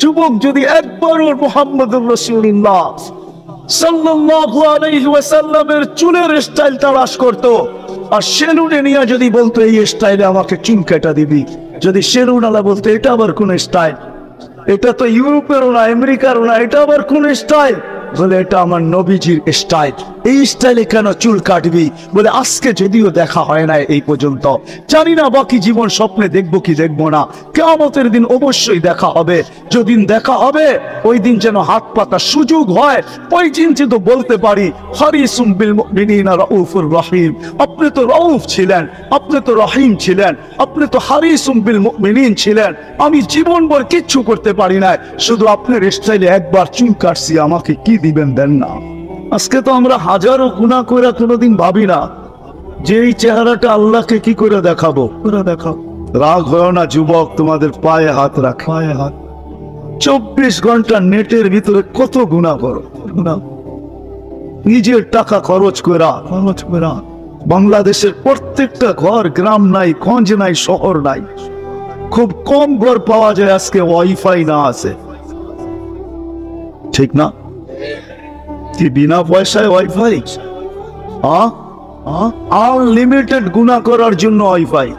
যুবক যদি একবারও মুহাম্মদুর রাসূলুল্লাহ সাল্লাল্লাহু আলাইহি ওয়াসাল্লামের চুলের স্টাইল তালাশ করত, আর সেলুনে নিয়ে যদি বলতো এই স্টাইলে আমাকে চুল কেটে দিবি, যদি সেলুনওয়ালা বলতো এটা আবার কোন স্টাইল, এটা তো ইউরোপেরও না আমেরিকারও না, এটা আবার কোন স্টাইল, বলে এটা আমার নবীজির স্টাইল, এই স্টাইলে কেন চুল কাটবি? বলে আজকে যদিও দেখা হয় না এই পর্যন্ত, জানি না বাকি জীবন স্বপ্নে দেখবো কি দেখবো না, কিয়ামতের দিন অবশ্যই দেখা হবে। যেদিন দেখা হবে ওই দিন যেন হাত পাতার সুযোগ হয়, ওই দিন তো বলতে পারি হারিসুম বিল মুমিনিনা রাউফুর রহিম, আপনি তো রাউফ ছিলেন, আপনি তো রহিম ছিলেন, আপনি তো হারিসুম বিল মুমিনিন ছিলেন, আমি জীবনভর কিচ্ছু করতে পারি না, শুধু আপনার স্টাইলে একবার চুল কাটছি, আমাকে কি দিবেন দেন না। আজকে তো আমরা হাজারো গুনাহ করে কোনোদিন ভাবি না যে এই চেহারাটা আল্লাহকে কি করে দেখাবো। রাগ হয় না যুবক, তোমাদের পায়ে হাত রাখ, পায়ে হাত। 24 ঘন্টা নেটের ভিতরে কত গুনাহ করো, নিজের টাকা খরচ করা। বাংলাদেশের প্রত্যেকটা ঘর, গ্রাম নাই, গঞ্জ নাই, শহর নাই, খুব কম ঘর পাওয়া যায় আজকে ওয়াইফাই না আছে, ঠিক না? কি বিনা পয়সায় ওয়াইফাই? আনলিমিটেড গুনাহ করার জন্য ওয়াইফাই,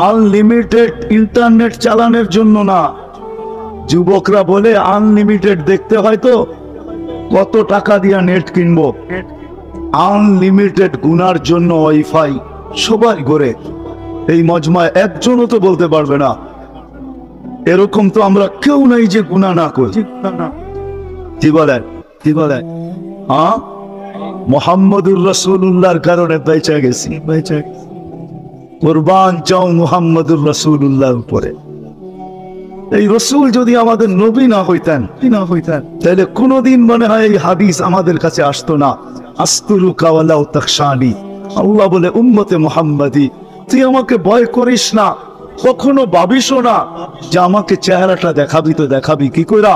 আনলিমিটেড ইন্টারনেট চালানোর জন্য না। যুবকরা বলে আনলিমিটেড দেখতে হয় তো কত টাকা দিয়া নেট কিনবো, আনলিমিটেড গুনার জন্য ওয়াইফাই সবাই করে। এই মজমায় একজনও তো বলতে পারবে না এরকম তো আমরা কেউ নাই যে গুনাহ না করি। কি বলেন, কি বলেন? মুহাম্মদুর রাসূলুল্লাহর কারণে বেঁচে গেছি, কুরবান চাও মুহাম্মদুর রাসূলুল্লাহর উপরে। এই রসুল যদি আমাদের নবী না হইতেন তাহলে কোনদিন মনে হয় এই হাদিস আমাদের কাছে আসতো না। আস্তুরুকা ওয়ালাউ তাখশানি, আল্লাহ বলে উম্মতে মুহাম্মাদি তুই আমাকে ভয় করিস না, কখনো ভাবিসও না যে আমাকে চেহারাটা দেখাবি, তো দেখাবি কি কইরা?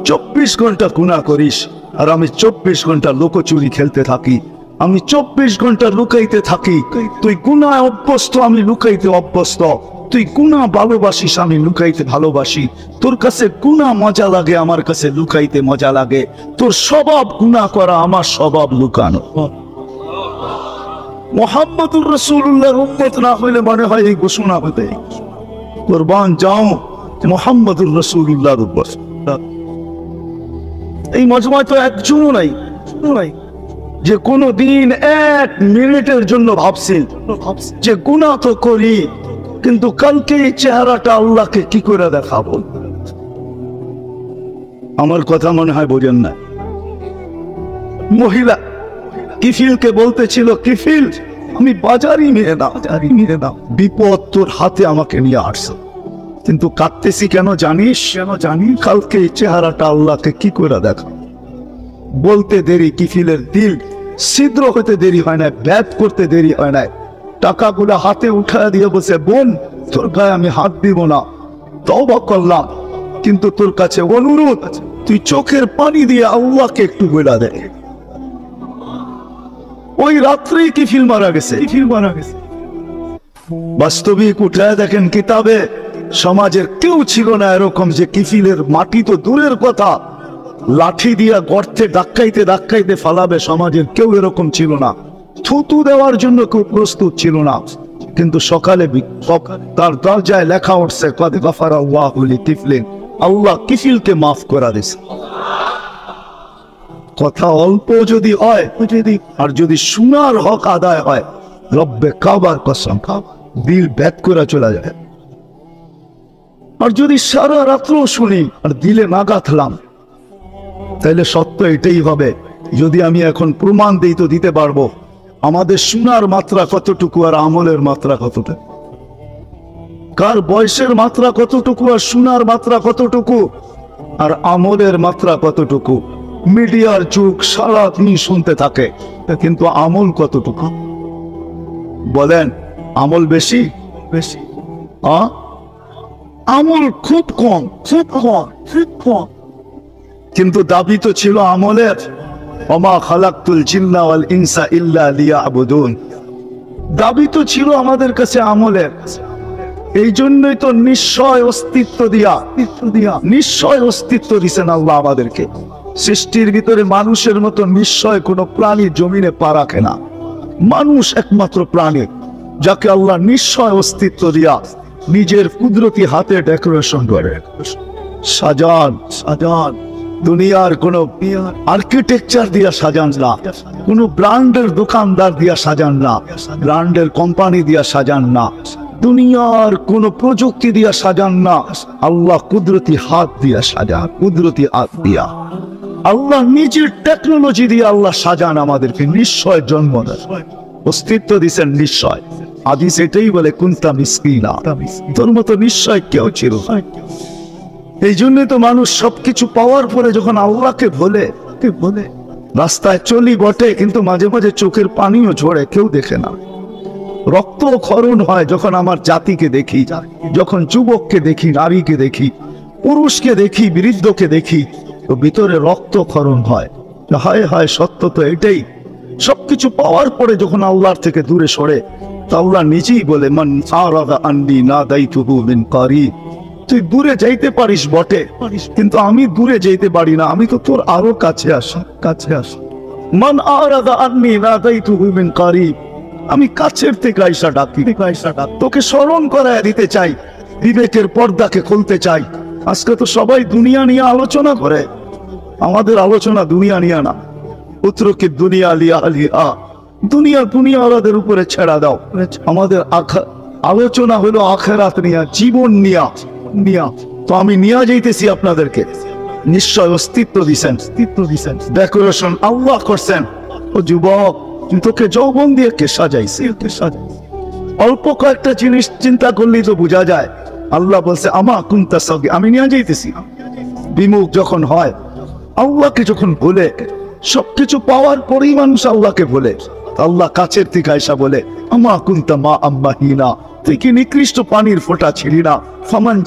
24 ঘন্টা গুনাহ করিস, আর আমি 24 ঘন্টা লুকোচুরি খেলতে থাকি, আমি 24 ঘন্টা লুকাইতে থাকি। তুই গুনাহ অভ্যস্ত, আমি লুকাইতে অভ্যস্ত। তুই গুনাহ ভালোবাসিস, আমি লুকাইতে ভালোবাসি। তোর কাছে গুনাহ মজা লাগে, আমার কাছে লুকাইতে মজা লাগে। তোর স্বভাব গুনাহ করা, আমার স্বভাব লুকানো। মুহাম্মদুর রাসূলুল্লাহর উম্মত না হইলে মনে হয় এই ঘোষণা হতে, কুরবান যাও মুহাম্মদুর রাসূলুল্লাহর উপর। এই মজমায় তো একজনও নাই যে কোনো দিন 1 মিনিটের জন্য ভাবছেন যে গুনাহ তো করি, কিন্তু কালকে এই চেহারাটা আল্লাহকে কি করে দেখাবো। আমার কথা মনে হয় বোঝেন না। মহিলা কিফিলকে বলতেছিল, কিফিল আমি বাজারই মেরে দাও, বিপদ তোর হাতে আমাকে নিয়ে আসছে, কিন্তু কাঁদতেছি কেন জানিস? কালকে এই চেহারাটা আল্লাহকে কি করে দেখা। বলতে দেরি, কিফিলের দিল ছিদ্র হতে দেরি হয় না, ব্যাত করতে দেরি হয় না। টাকাগুলো হাতে উঠায় দিয়ে বসে, বোন তোর গায়ে আমি হাত দিব না, তওবা করলাম, কিন্তু তোর কাছে অনুরোধ তুই চোখের পানি দিয়ে আল্লাহকে একটু বলে দে। ওই রাত্রেই কিফিল মারা গেছে। বাস্তবিক উঠায় দেখেন কিতাবে, সমাজের কেউ ছিল না এরকম যে কিফিলের মাটি তো দূরের কথা, লাঠি দিয়া গর্তে ধাক্কাইতে ফালাবে, সমাজের কেউ এরকম ছিল না। থুতু দেওয়ার জন্য কেউ প্রস্তুত ছিল না। কিন্তু সকালে তার দরজায় লেখা উঠছে, কদ গাফারাল্লাহু লিকিফলিন, আল্লাহ কিফিলকে মাফ করে দিয়েছে। কথা অল্প যদি হয়, আর যদি শোনার হক আদায় হয়, রব্বে কাবার কসম দিল ব্যাত করে চলে যায়। আর যদি সারা রাত্র শুনি আর দিলে না গাঁথলাম, তাহলে সত্য এটাই হবে। যদি আমি এখন প্রমাণ দিই তো দিতে পারবো আমাদের শোনার মাত্রা কতটুকু আর আমলের মাত্রা কতটা, কার বয়সের মাত্রা কতটুকু আর শোনার মাত্রা কতটুকু আর আমলের মাত্রা কতটুকু। মিডিয়ার যুগ, সারাদিন শুনতে থাকে, কিন্তু আমল কতটুকু বলেন? আমল বেশি? আমল খুব কম। কিন্তু দাবি তো ছিল আমলের, ওমা খালাকতুল জিন্না ওয়াল ইনসা ইল্লা লিয়াবুদুন। দাবি তো ছিল আমাদের কাছে আমলের, এই জন্যই তো নিশ্চয় অস্তিত্ব দিয়া নিশ্চয় অস্তিত্ব দিছেন আল্লাহ আমাদেরকে। সৃষ্টির ভিতরে মানুষের মতো নিশ্চয় কোনো প্রাণী জমিনে পা রাখে না। মানুষ একমাত্র প্রাণী যাকে আল্লাহ নিশ্চয় অস্তিত্ব দিয়া নিজের কুদরতি হাতে ডেকোরেশন করে সাজান। দুনিয়ার কোন আর্কিটেকচার দিয়া সাজান না, কোন ব্র্যান্ডের দোকানদার দিয়া সাজান না, ব্র্যান্ডের কোম্পানি দিয়া সাজান না, দুনিয়ার কোন প্রযুক্তি দিয়া সাজান না। আল্লাহ কুদরতি হাত দিয়া সাজান, কুদরতি হাত দিয়া আল্লাহ নিজের টেকনোলজি দিয়ে আল্লাহ সাজান আমাদেরকে। নিশ্চয় জন্ম দেন, অস্তিত্ব দিচ্ছেন নিশ্চয়। হাদিস এটাই বলে কুনতা মিসকিনা, তোর মতো নিশ্চয় কেউ ছিল। এই জন্যই তো মানুষ সবকিছু পাওয়ার পরে যখন আল্লাহকে বলে রাস্তায় চলি বটে, কিন্তু মাঝে মাঝে চোখের পানিও ঝরে, কেউ দেখে না। রক্ত ক্ষরণ হয় যখন আমার জাতিকে দেখি, যখন যুবককে দেখি, নারীকে দেখি, পুরুষকে দেখি, বৃদ্ধকে দেখি, তো ভিতরে রক্ত ক্ষরণ হয়। হায় হায়, সত্য তো এটাই। সবকিছু পাওয়ার পরে যখন আল্লাহর থেকে দূরে সরে, তো আল্লাহ নিজেই বলে মান আরাদা আন্নি নাদাইতুহু মিন কারিব। তুই দূরে যাইতে পারিস বটে, কিন্তু আমি দূরে যাইতে পারি না, আমি তো তোর আরো কাছে আস। মান আরাদা আন্নি নাদাইতুহু মিন কারিব, আমি কাছের থেকে আইসা ডাকি, তোকে স্মরণ করায় দিতে চাই, বিবেকের পর্দাকে খুলতে চাই। আজকে তো সবাই দুনিয়া নিয়ে আলোচনা করে, আমাদের আলোচনা দুনিয়া নিয়ে না। পুত্রকে দুনিয়া লিয়া লিয়া, দুনিয়া ওদের উপরে ছেড়া দাও। আমাদের আলোচনা হলো আখিরাত নিয়া, জীবন নিয়া। তো আমি নিয়ে যাইতেছি আপনাদেরকে। নিশ্চয় অস্তিত্ব দিছেন, ডেকোরেশন আল্লাহ করছেন। ও যুবক, তোকে যৌবন দিয়ে কে সাজাইছে? অল্প কয়েকটা জিনিস চিন্তা করলেই তো বোঝা যায়। আল্লাহ বলছে আমা কুনতা সাগী, আমি নিয়ে যাইতেছি। বিমুখ যখন হয়, আল্লাহকে যখন বলে, সবকিছু পাওয়ার পরেই মানুষ আল্লাহকে বলে, আল্লাহ কাছের থেকে আয়সা বলে আমা কুনতা মা আম্মাহিনা, তুই কি নিকৃষ্ট পানির ফোঁটা ছিলি না? ফামান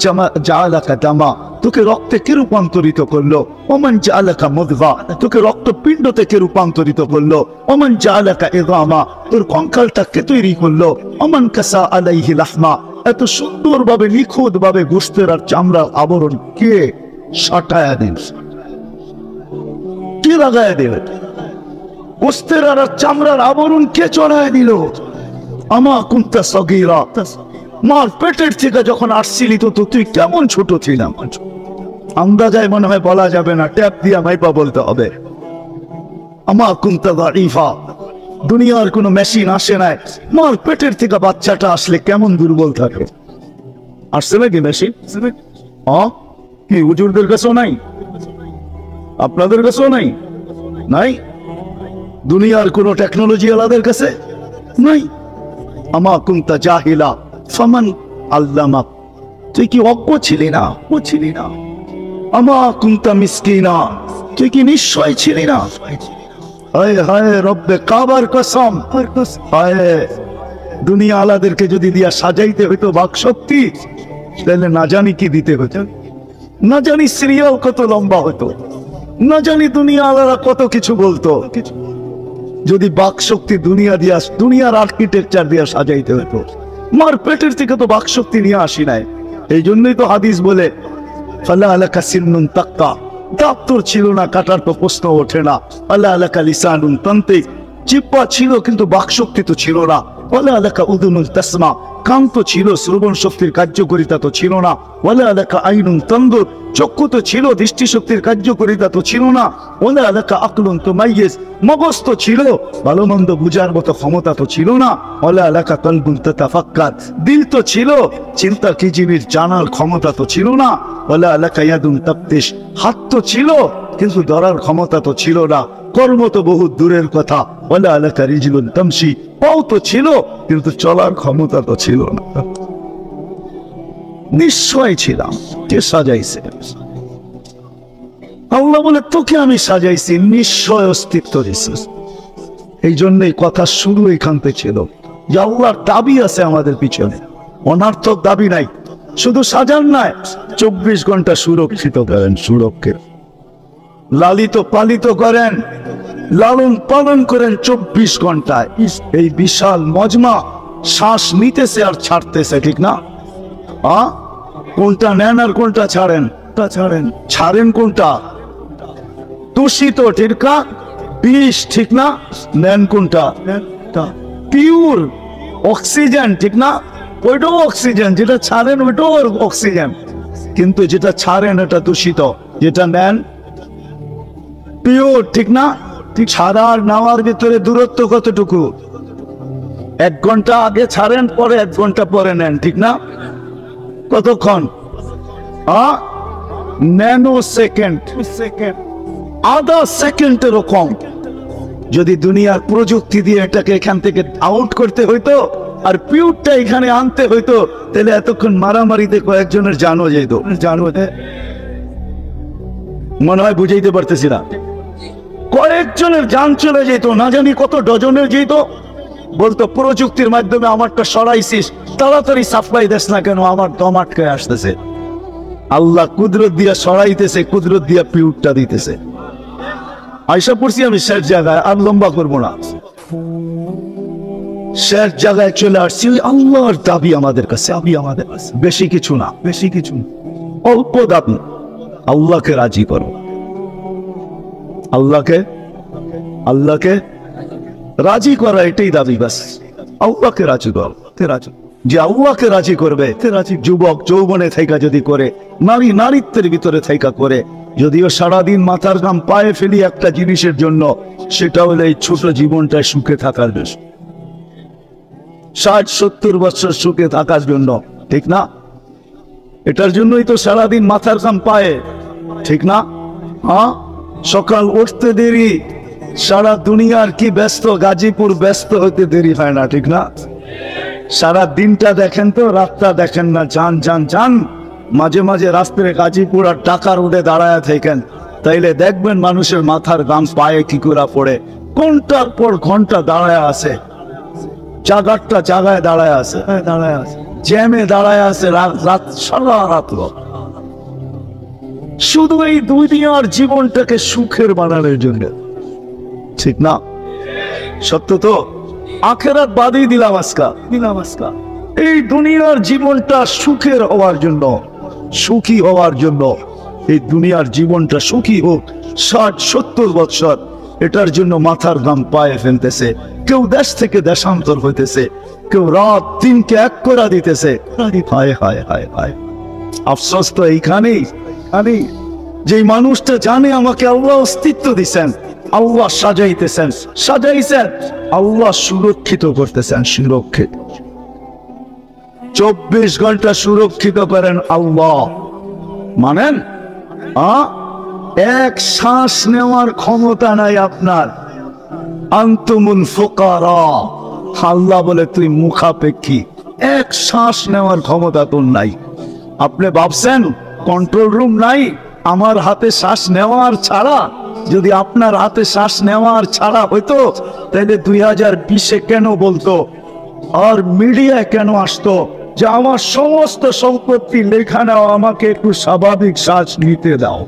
জাআলাকা দামা, তোকে রক্তে কে রূপান্তরিত করলো? ওমান জাআলাকা মুদগা, তোকে রক্তপিণ্ড থেকে রূপান্তরিত করলো। ওমান জাআলাকা ইযামা, তোর কঙ্কালটা কে তৈরি করলো? ওমান কাসা আলাইহি লাহমা, এত সুন্দরভাবে নিখুঁত ভাবে গোশতের আর চামড়ার আবরণ কে সাটায়া দেন, কে লাগায় দেবে? গোশতের আর চামড়ার আবরণ কে চড়ায় দিল? আমা কুনতা সাগীরা, মার পেটের থেকে যখন আসছিলি তো তুই কেমন ছোট ছিলাম। আন্দাজায় মনে হয় বলা যাবে না, ট্যাপ দিয়া মাইপা বলতে হবে। আমা কুনতা দাঈফা, দুনিয়ার কোনো মেশিন আসে নাই, মার পেটের থেকে বাচ্চাটা আসলে কেমন দুর্বল থাকে। আসছে নাকি মেশিন? কি হুজুরদের কাছেও নাই? আপনাদের কাছেও নাই? দুনিয়ার কোন টেকনোলজি আলাদের কাছে নাই। আমা কুনতা জাহিলা ফামান আল্লামাক, তুই কি অজ্ঞ ছিলি না? আমা কুনতা মিসকিনা, তুই কি নিশ্চয় ছিলি না? হায় হায় রব্বে কাবার কসম, হায় দুনিয়া আলাদেরকে যদি দিয়া সাজাইতে হইতো বাকশক্তি, তাহলে না জানি কি দিতে হতো, না জানি সিরিয়াল কত লম্বা হতো, না জানি দুনিয়া আলাদা কত কিছু বলতো, যদি বাকশক্তি দুনিয়ার আর্কিটেকচার দিয়া সাজাইতে হতো। মার পেটের থেকে তো বাকশক্তি নিয়ে আসি নাই। এই জন্যই তো হাদিস বলে ফালা আলাকা সিন্নুন তাক্কা, দাঁত তোর ছিল না, কাটার তো প্রশ্ন ওঠে না। আলা আলাকা লিসানুন তান্তিক, জিহ্বা ছিল কিন্তু বাকশক্তি তো ছিল না। ওয়ালা আলাকা উদুনুন তাসমা, কান তো ছিল, শ্রবণ শক্তির কার্যকারিতা তো ছিল না। ওয়ালা আলাকা আইনুন তানদুর, চক্ষু তো ছিল, দৃষ্টিশক্তির কার্যকারিতা তো ছিল না। ওয়ালা আলাকা আকলুন তুমাইয়িজ, মগজ তো ছিল, ভালো মন্দ বুঝার মতো ক্ষমতা তো ছিল না। ওয়ালা আলাকা কলবুন তাতাফাক্কার, দিল তো ছিল, চিন্তা কি জিনিস জানার ক্ষমতা তো ছিল না। ওয়ালা আলাকা ইয়াদুন তাবতিশ, হাত তো ছিল কিন্তু ধরার ক্ষমতা তো ছিল না। কর্ম তো বহু দূরের কথা। ওয়ালা আলাকা রিজলুন তামশি, পাও তো ছিল কিন্তু চলার ক্ষমতা তো ছিল না। নিশ্চয় ছিলাম, কে সাজাইছে? আল্লাহ বলে তোকে আমি সাজাইছি, নিশ্চয় অস্তিত্ব দিছিস। এই জন্যই কথা শুরু এখান থেকে ছিল যে আল্লাহর দাবি আছে আমাদের পিছনে, অনার্থক দাবি নাই। শুধু সাজান নাই, 24 ঘন্টা সুরক্ষিত করেন, সুরক্ষিত লালিত পালিত করেন, লালন পালন করেন 24 ঘন্টায়। এই বিশাল মজমা শ্বাস নিতেছে আর ছাড়তেছে, ঠিক না? কোনটা নেন আর কোনটা ছাড়েন? ছাড়েন কোনটা? দূষিত, ঠিক না? বিষ, ঠিক না? নেন কোনটা? পিওর অক্সিজেন, ঠিক না? ওইটাও অক্সিজেন, যেটা ছাড়েন ওইটাও অক্সিজেন, কিন্তু যেটা ছাড়েন এটা দূষিত, যেটা নেন পিওর, ঠিক না? ঠিক ছাড়া আর নেওয়ার ভিতরে দূরত্ব কতটুকু? 1 ঘন্টা আগে ছাড়েন, পরে 1 ঘন্টা পরে নেন, ঠিক না? কতক্ষণ? ন্যানো সেকেন্ড, আধা সেকেন্ডেরও কম। যদি দুনিয়ার প্রযুক্তি দিয়ে এটাকে এখান থেকে আউট করতে হইতো আর পিউরটা এখানে আনতে হইতো, তাহলে এতক্ষণ মারামারিতে কয়েকজনের জানও যেত। মনে হয় বুঝাইতে পারতেছি না। কয়েকজনের জান চলে যেত, না জানি কত ডজনের যেত। বলতো প্রযুক্তির মাধ্যমে আমারটা সরাইছিস, তাড়াতাড়ি সাপ্লাই দেস না কেন, আমার দম আটকে আসতেছে। আল্লাহ কুদরত দিয়া সরাইতেছে, কুদরত দিয়া পিউরটা দিতেছে। আয়সা পড়ছি আমি শেষ জায়গায়, আর লম্বা করবো না। শেষ জায়গায় চলে আসছি। আল্লাহর দাবি আমাদের কাছে, বেশি কিছু না, অল্প দাবি। আল্লাহকে রাজি করো, আল্লাহকে রাজি করা, এটাই দাবি। বাস আল্লাহকে রাজি করো। যে আল্লাহকে রাজি করবে, যুবক যৌবনে থাইকা যদি করে, নারী নারীত্বের ভিতরে থাইকা করে, যদিও সারাদিন মাথার ঘাম পায়ে ফেলি একটা জিনিসের জন্য, সেটা হলো এই ছোট জীবনটায় সুখে থাকার জন্য, 60-70 বছর সুখে থাকার জন্য, ঠিক না? এটার জন্যই তো সারাদিন মাথার ঘাম পায়ে, ঠিক না? সকাল উঠতে দেরি, সারা দুনিয়ার কি ব্যস্ত, গাজীপুর ব্যস্ত হতে দেরি হয় না, ঠিক না? সারা দিনটা দেখেন তো, রাতটা দেখেন না। যান মাঝে মাঝে রাস্তায় গাজীপুর আর ঢাকা রোডে দাঁড়ায় থাকেন, তাইলে দেখবেন মানুষের মাথার ঘাম পায়ে কি করে পড়ে। ঘন্টার পর ঘন্টা দাঁড়ায় আছে, জায়গায় দাঁড়ায় আছে, জ্যামে দাঁড়ায় আছে, রাত সারা রাত। শুধু এই দুনিয়ার জীবনটাকে সুখের বানানোর জন্য, ঠিক না? সত্য তো? আখেরাত বাদই দিলাম আজকা। এই দুনিয়ার জীবনটা সুখের হওয়ার জন্য, সুখী হওয়ার জন্য, এই দুনিয়ার জীবনটা সুখী হোক 60-70 বছর, এটার জন্য মাথার ঘাম পায়ে ফেলতেছে। কেউ দেশ থেকে দেশান্তর হইতেছে, কেউ রাত দিনকে এক করে দিতেছে। হায়, আফসোস তো এইখানেই। যে মানুষটা জানে আমাকে আল্লাহ অস্তিত্ব দিচ্ছেন, আল্লাহ সাজাইছেন, আল্লাহ সুরক্ষিত করতেছেন, সুরক্ষিত 24 ঘন্টা সুরক্ষিত করেন আল্লাহ। মানেন? এক শ্বাস নেওয়ার ক্ষমতা নাই আপনার। আনতুমুল ফুকারা, আল্লাহ বলে তুই মুখাপেক্ষী, এক শ্বাস নেওয়ার ক্ষমতা তোর নাই। আপনি ভাবছেন কন্ট্রোল রুম নাই? আমার হাতে শ্বাস নেওয়ার ছাড়া, যদি আপনার হাতে শ্বাস নেওয়ার ছাড়া হইতো, তাহলে 2020-এ কেন বলতো আর মিডিয়ায় কেন আসতো যে আমার সমস্ত সম্পত্তি লেখা নাও, আমাকে একটু স্বাভাবিক শ্বাস নিতে দাও?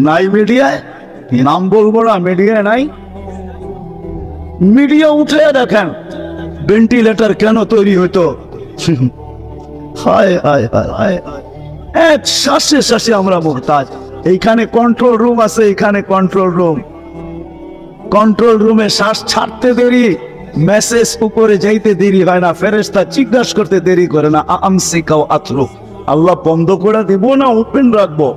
নাই মিডিয়ায়, নাম বলবো না, মিডিয়ায় নাই। মিডিয়া উঠে দেখেন ভেন্টিলেটর কেন তৈরি হইতো। হায়, এক শ্বাসে আমরা মুহতাজ। এইখানে কন্ট্রোল রুম আছে, এখানে কন্ট্রোল রুমে শ্বাস ছাড়তে দেরি, মেসেজ উপরে যাইতে দেরি হয় না, ফেরেশতা জিজ্ঞাসা করতে দেরি করে না। আমসিকাও আতরু, আল্লাহ বন্ধ করে দেব না ওপেন রাখবো?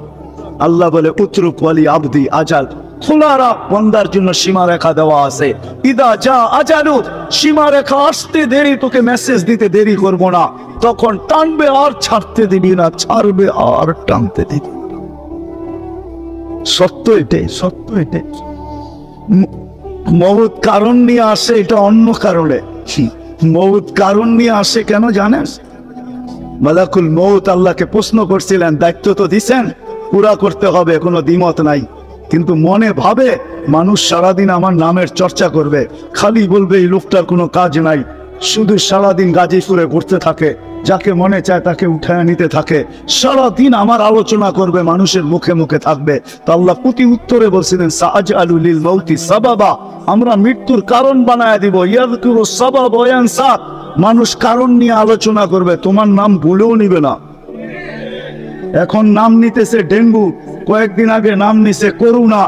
আল্লাহ বলে উতরুক ওয়ালি আবদি আজাল, খোলা রাখ, বন্দার জন্য সীমারেখা দেওয়া আছে। ইদা যা আজালু, সীমারেখা আসতে দেরি, তোকে মেসেজ দিতে দেরি করবো না, তখন টানবে আর ছাড়তে দিবি না, ছাড়বে আর টানতে দিবি। সত্য এটাই। মউত কারণ নিয়ে আসে, এটা অন্য কারণে। মউত কারণ নিয়ে আসে কেন জানেন? মালাকুল মউত আল্লাহকে প্রশ্ন করছিলেন, দায়িত্ব তো দিছেন, পুরা করতে হবে, কোনো দ্বিমত নাই। কিন্তু মনে ভাবে মানুষ সারাদিন আমার নামের চর্চা করবে, খালি বলবে এই লোকটার কোনো কাজ নাই, শুধু সারাদিন গাজীপুরে ঘুরতে থাকে, যাকে মনে চায় তাকে উঠায় নিতে থাকে, সারাদিন আমার আলোচনা করবে, মানুষের মুখে মুখে থাকবে। তো আল্লাহ প্রতি উত্তরে বলছিলেন সাআজআলু লিল মাউতি সাবাবা, আমরা মৃত্যুর কারণ বানায় দিব। ইয়াযকুরু সাবাব ওয়া ইয়ানসা, মানুষ কারণ নিয়ে আলোচনা করবে, তোমার নাম ভুলেও নিবে না। এখন নাম নিতেছে ডেঙ্গু, কয়েকদিন আগে নাম নিছে করোনা,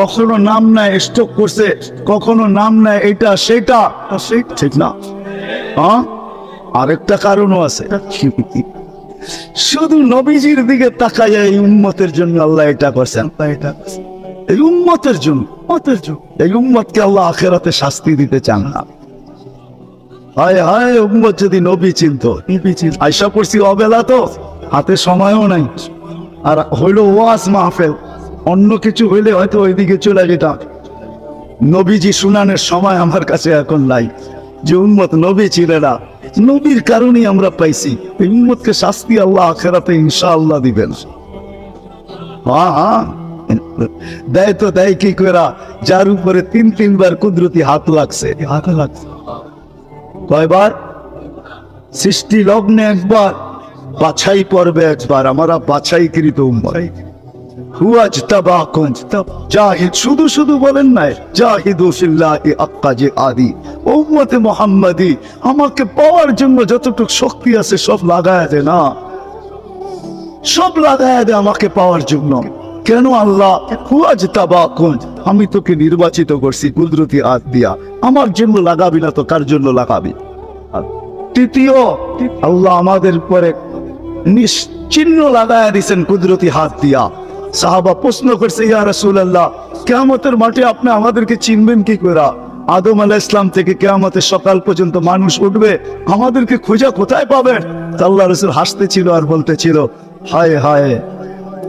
কখনো নাম নেয় স্ট্রোক করছে, কখনো নাম নেয় এটা সেটা, ঠিক না? হ্যাঁ, আরেকটা কারণও আছে। শুধু নবীজির দিকে তাকায় এই উম্মতের জন্য আল্লাহ এটা করছেন, এই উম্মতের জন্য, এই উম্মতকে আল্লাহ আখিরাতে শাস্তি দিতে চান না। হায় হায়, উম্মত যদি নবী চিনতো। আয়সা পড়ছি অবেলা, তো হাতে সময়ও নাই, আর হইলো ওয়াজ মাহফিল, অন্য কিছু হইলে হয়তো ওইদিকে চলে যেতাম। নবীজি শুনানোর সময় আমার কাছে এখন নাই, যে উম্মত নবী ছিলেন না, নবীর কারণেই আমরা পাইছি। এই উম্মতকে শাস্তি আল্লাহ আখিরাতে ইনশাআল্লাহ দিবেন। হ্যাঁ, দেয় তো দেয় কি করা, যার উপরে 3-3 কুদরতি হাত লাগছে। কয়বার? সৃষ্টি লগ্নে একবার, বাছাই পর্বে একবার। আমরা বাছাইকৃত উম্মত। জাহিদ, শুধু শুধু বলেন নাই, জাহিদু ফিল্লাহি হাক্কা জিহাদি। উম্মতে মুহাম্মাদি আমাকে পাওয়ার জন্য যতটুকু শক্তি আছে সব লাগায় দে না, সব লাগায় দে আমাকে পাওয়ার জন্য। কেন আল্লাহ? আমি তোকে নির্বাচিত করছি কুদরতি হাত দিয়া, আমার জন্য লাগাবি না তো কার জন্য লাগাবি? তৃতীয়, আল্লাহ আমাদের পরে নিশ্চিহ্ন লাগায় দিয়েছেন কুদরতি হাত দিয়া। সাহাবা প্রশ্ন করছে, ইয়া রাসূলুল্লাহ, কিয়ামতের মাঠে আপনি আমাদেরকে চিনবেন কি করে? আদম আলাইহিস সালাম থেকে কিয়ামতের সকাল পর্যন্ত মানুষ উঠবে, আমাদেরকে খোঁজা কোথায় পাবেন? আল্লাহ রাসূল হাসতেছিল আর বলতেছিল, হায় হায়,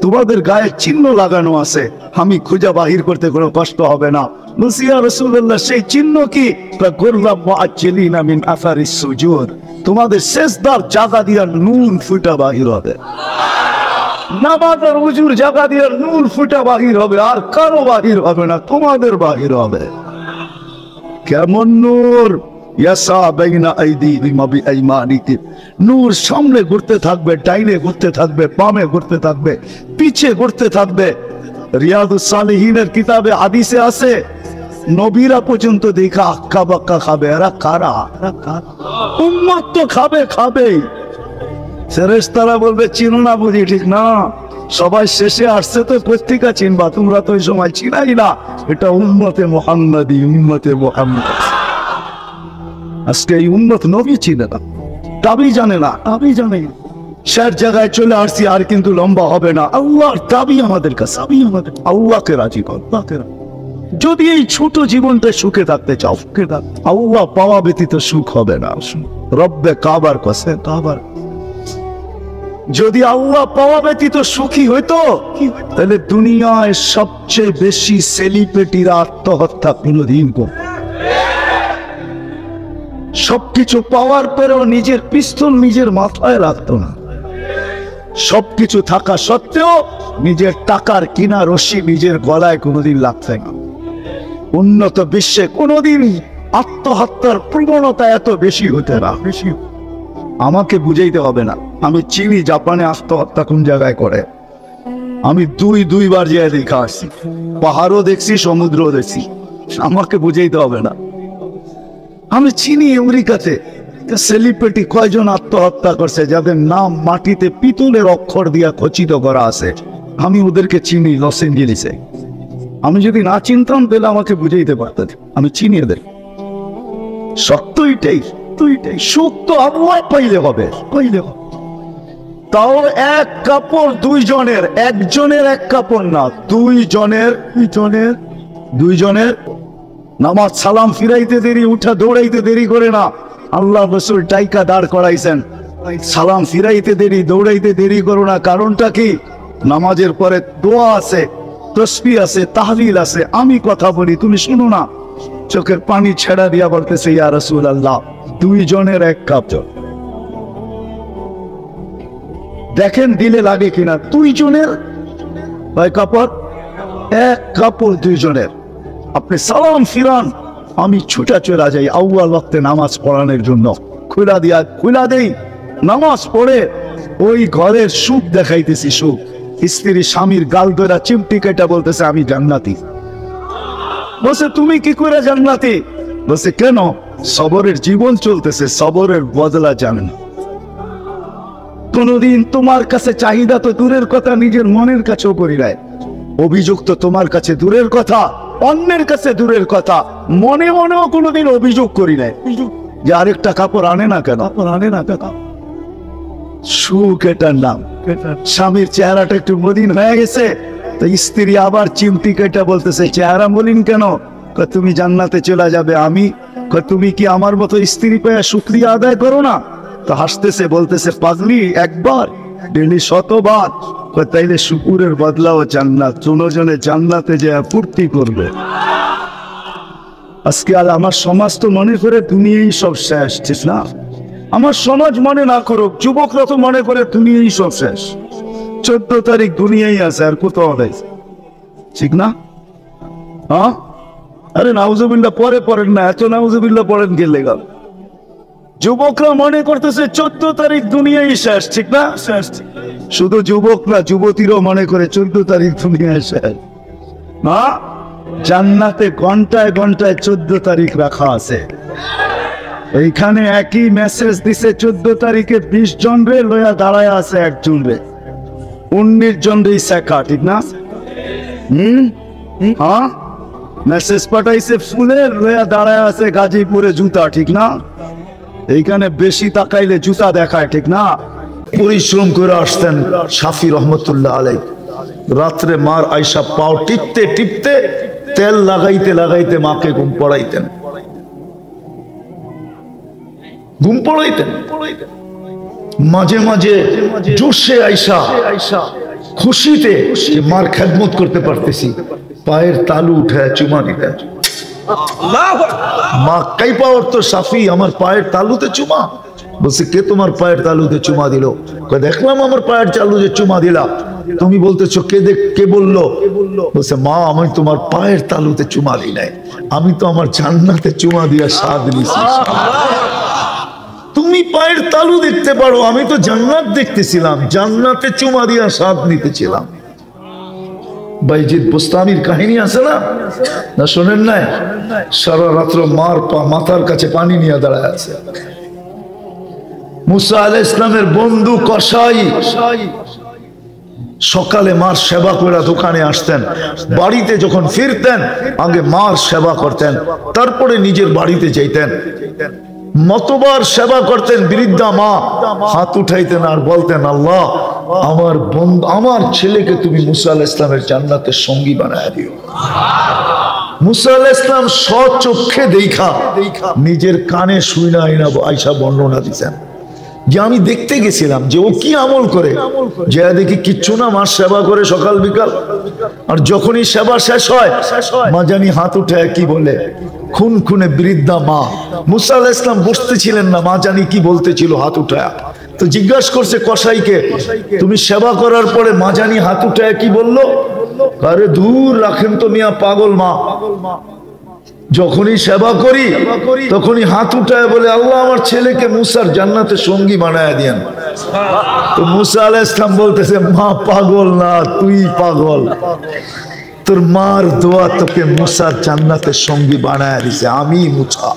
তোমাদের গায়ে চিহ্ন লাগানো আছে, আমি খুঁজা বাহির করতে কোনো কষ্ট হবে না। বলছি, ইয়া রাসূলুল্লাহ, সেই চিহ্ন কি? তোমাদের সেজদার জায়গা দিয়ে নুন ফুটা বাহির হবে, নামাজের উজুর জায়গা দিয়ে নুন ফুটা বাহির হবে, আর কারো বাহির হবে না, তোমাদের বাহির হবে। কেমন নূর? নূর সামনে ঘুরতে থাকবে, ডাইনে ঘুরতে থাকবে, বামে ঘুরতে থাকবে, পিছে ঘুরতে থাকবে। রিয়াদুস সালিহিনের কিতাবে হাদিসে আছে, নবীরা পর্যন্ত দেখা আক্কা বাক্কা খাবে। এরা কারা? উম্মত তো খাবে, খাবেই। ফেরেশতারা বলবে, চিনো না বুঝি? ঠিক না, সবাই শেষে আসছে তো পত্রিকা চিনবা, তোমরা তো ওই সময় চিনাই না। এটা উম্মতে মুহাম্মাদি, উম্মতে মুহাম্মদ। আজকে এই উম্মত নবী চিনে না, দাবি জানে না, দাবি জানে। শের জায়গায় চলে আসছি, আর কিন্তু লম্বা হবে না। আল্লাহর দাবি আমাদের কাছে, আল্লাহকে রাজি কর। যদি এই ছোট জীবনটা সুখে থাকতে চাও, আল্লাহ পাওয়া ব্যতীত সুখ হবে না। রব্বে কাবার কাছে, কাবার যদি আল্লাহ পাওয়া ব্যতীত সুখী হইতো, তাহলে দুনিয়ায় সবচেয়ে বেশি সেলিব্রিটিরা আত্মহত্যা কোনদিন করত। সবকিছু পাওয়ার পরেও নিজের পিস্তল নিজের মাথায় রাখতো না। সবকিছু থাকা সত্ত্বেও নিজের টাকার কিনা রশি নিজের গলায় কোনোদিন লাগছে না। উন্নত বিশ্বে কোনোদিন আত্মহত্যার প্রবণতা এত বেশি হতে না। আমাকে বুঝাইতে হবে না, আমি চিনি জাপানে আত্মহত্যা কোন জায়গায় করে। আমি দুইবার যেয়ে দেখা আসছি, পাহাড়ও দেখছি, সমুদ্রও দেখছি। আমাকে বুঝাইতে হবে না, আমি চিনি আমেরিকাতে সেলিব্রিটি কয়জন আত্মহত্যা করছে যাদের নাম মাটিতে পিতলের অক্ষর দিয়া খচিত করা আছে। আমি ওদেরকে চিনি লস এঞ্জেলিসে। আমি যদি না চিনতাম তাহলে আমাকে বুঝাইতে পারতেন। আমি চিনি এদের। সত্য এটাই, সুখ তো আবহাওয়া পাইলে হবে, তাও এক কাপড় দুইজনের, একজনের এক কাপড় না, দুইজনের। নামাজ সালাম ফিরাইতে দেরি, উঠা দৌড়াইতে দেরি করে না। আল্লাহ রাসূল টাইকা দাঁড় করাইছেন, সালাম ফিরাইতে দেরি, দৌড়াইতে দেরি করো না। কারণটা কি? নামাজের পরে দোয়া আছে, তাসবিহ আছে, তাহলিল আছে। আমি কথা বলি, তুমি শুনো না। চোখের পানি ছেড়া দিয়া বলতেছে, ইয়া রাসূলুল্লাহ, দুইজনের এক কাপ জল। দেখেন দিলে লাগে কিনা। দুইজনের কয় কাপড়? এক কাপড় দুইজনের। আপনি সালাম ফিরান, আমি ছুটা চলে যাই আউয়াল ওয়াক্তে নামাজ পড়ানোর জন্য। খুলা দেই, নামাজ পড়ে ওই ঘরের সুখ দেখাইতেছি। সুখ, স্ত্রী স্বামীর গাল ধরা চিমটি কেটে বলতেছে, আমি জান্নাতি। বলছে, তুমি কি করে জান্নাতি? বলছে কেন? সবরের জীবন চলতেছে, সবরের বদলা জানে না। কোনদিন তোমার কাছে চাহিদা তো দূরের কথা, নিজের মনের কাছেও করি নাই। অভিযোগ তো তোমার কাছে দূরের কথা, অন্যের কাছে দূরের কথা, মনে মনেও কোনোদিন অভিযোগ করি নাই যে আরেকটা কাপড় আনে না কেন, আনে না কেন। সুখ এটার নাম। স্বামীর চেহারাটা একটু মলিন হয়ে গেছে, তো স্ত্রী আবার চিমটি কেটে বলতেছে চেহারা মলিন কেন? তুমি জান্নাতে চলে যাবে। আমি তুমি কি আমার মতো স্ত্রী পেয়ে শুকরিয়া আদায় করো না? তো হাসতেছে, বলতেছে পাগলি, একবার ডেলি শতবার। তাইলে শুকুরের বদলাও জান্নাত। জনে জান্নাতে যে ফুর্তি করবে। আজকে আর আমার সমাজ তো মনে করে দুনিয়াই সব শেষ, ঠিক না? আমার সমাজ মনে না করুক, যুবকরা তো মনে করে দুনিয়াই সব শেষ। 14 তারিখ দুনিয়াই আছে, আর কোথাও নেই, ঠিক না? হ্যাঁ, আরে নাউজুবিল্লাহ পরে পড়েন না, এত নাউজুবিল্লাহ পড়েন গেলে গেল। যুবকরা মনে করতেছে 14 তারিখ দুনিয়াই শেষ, ঠিক না? শেষ। শুধু যুবক না, যুবতীরাও মনে করে 14 তারিখ দুনিয়ায় শেষ। না, জান্নাতে ঘন্টায় ঘন্টায় 14 তারিখ রাখা আছে। এইখানে একই মেসেজ দিছে 14 তারিখে 20 জন রে লয়া দাঁড়ায় আছে, একজন রে 19 জন রে শেখা, ঠিক না? হ্যাঁ, মেসেজ পাঠাইছে ফুলের, লয়া দাঁড়ায় আছে গাজীপুরে জুতা, ঠিক না? এইখানে বেশি তাকাইলে জুতা দেখায়, ঠিক না? পরিশ্রম করে আসতেন শাফি রহমতুল্লাহ আলাইহি। রাত্রে মার আয়সা পাও টিপতে টিপতে, তেল লাগাইতে লাগাইতে মাকে ঘুম পড়াইতেন। মাঝে মাঝে জোশে আয়সা, খুশিতে মার খেদমত করতে পারতেছি, পায়ের তালু উঠে চুমা দিতেন। মা কাইপা উঠতো, শাফি আমার পায়ের তালুতে চুমা। বলছে কে তোমার পায়ের তালুতে চুমা দিল? দেখলাম আমার পায়ের তালুতে চুমা দিলা। তুমি বলতেছো কে বললো? বলছে মা আমি তোমার পায়ের তালুতে চুমা দিই নাই, আমি তো আমার জান্নাতে চুমা দিয়া স্বাদ নিয়েছি। তুমি পায়ের তালু দেখতে পারো, আমি তো জান্নাত দেখতেছিলাম, জান্নাতে চুমা দিয়া স্বাদ নিতেছিলাম। বাইজিদ বুস্তামির কাহিনী আছে না, না শোনেন নাই? সারা রাত্র মার মাথার কাছে পানি নিয়ে দাঁড়ায় আছে। মুসা আলাইহিস সালামের বন্ধু কসাই সকালে মার সেবা করে দোকানে আসতেন, বাড়িতে যখন ফিরতেন আগে মার সেবা করতেন, তারপরে নিজের বাড়িতে যাইতেন। মতবার সেবা করতেন। বৃদ্ধা মা হাত উঠাইতেন আর বলতেন আল্লাহ আমার বন্ধু, আমার ছেলেকে তুমি মুসা আলাইহিস সালামের জান্নাতের সঙ্গী বানায় দিও। মুসা আলাইহিস সালাম স্বচক্ষে দেখা, নিজের কানে শুইনা আয়সা বর্ণনা দিতেন যে আমি দেখতে গেছিলাম যে ও কি আমল করে, যে দেখি কিচ্ছু না, মার সেবা করে সকাল বিকাল। আর যখনই সেবা শেষ হয় মা জানি হাত উঠে কি বলে, খুন খুনে বৃদ্ধা মা। মুসা আলাইহিস সালাম বসতেছিলেন না, মা জানি কি বলতেছিল হাত উঠায়। তো জিজ্ঞাসা করছে কসাইকে, তুমি সেবা করার পরে মা জানি হাত উঠায় কি বললো? আরে দূর রাখেন তো মিয়া, পাগল মা। যখনই সেবা করি তখনই হাত উঠায় বলে আল্লাহ আমার ছেলেকে মুসার জান্নাতের সঙ্গী বানায় দেন। তো মুসা আলাইহিস সালাম বলতেছে মা পাগল না, তুই পাগল। তোর মার দোয়া তোকে মুসার জান্নাতের সঙ্গী বানায় দিছে, আমি মুসা।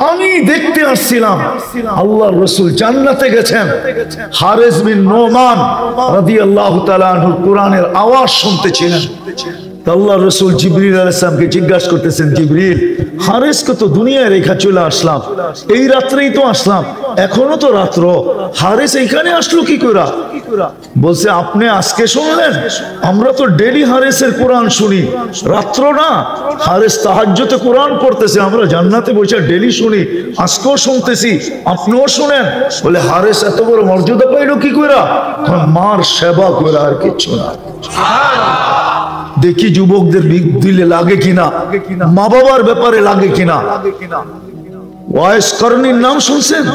আমি দেখতে আসছিলাম আল্লাহর রাসূল জান্নাতে গেছেন। হারিস বিন নোমান রাদিয়াল্লাহু তাআলা আনহু কোরআনের আওয়াজ শুনতেছিলেন। আল্লাহর রাসূল জিবরিল আলাইহিস সালামকে জিজ্ঞাসা করতেছেন, জিবরিল হারিসকে তো দুনিয়ায় রেখা চলে আসলাম, এই রাত্রেই তো আসলাম, এখনো তো রাত্র, হারিস এইখানে আসলো কি করে? বলছে আপনি আজকে শুনলেন, আমরা তো ডেলি হারিসের কোরআন শুনি, রাত্র না। হারিস তাহাজ্জুদে কোরআন পড়তেছে, আমরা জান্নাতে বসে ডেলি শুনি, আজকেও শুনতেছি, আপনিও শুনেন। বলে হারিস এত বড় মর্যাদা পাইলো কি করে? মার সেবা করে, আর কিছু না। দেখি যুবকদের দিলে লাগে কিনা, মা বাবার ব্যাপারে লাগে কিনা। ওয়াইস করনির নাম শুনছেন?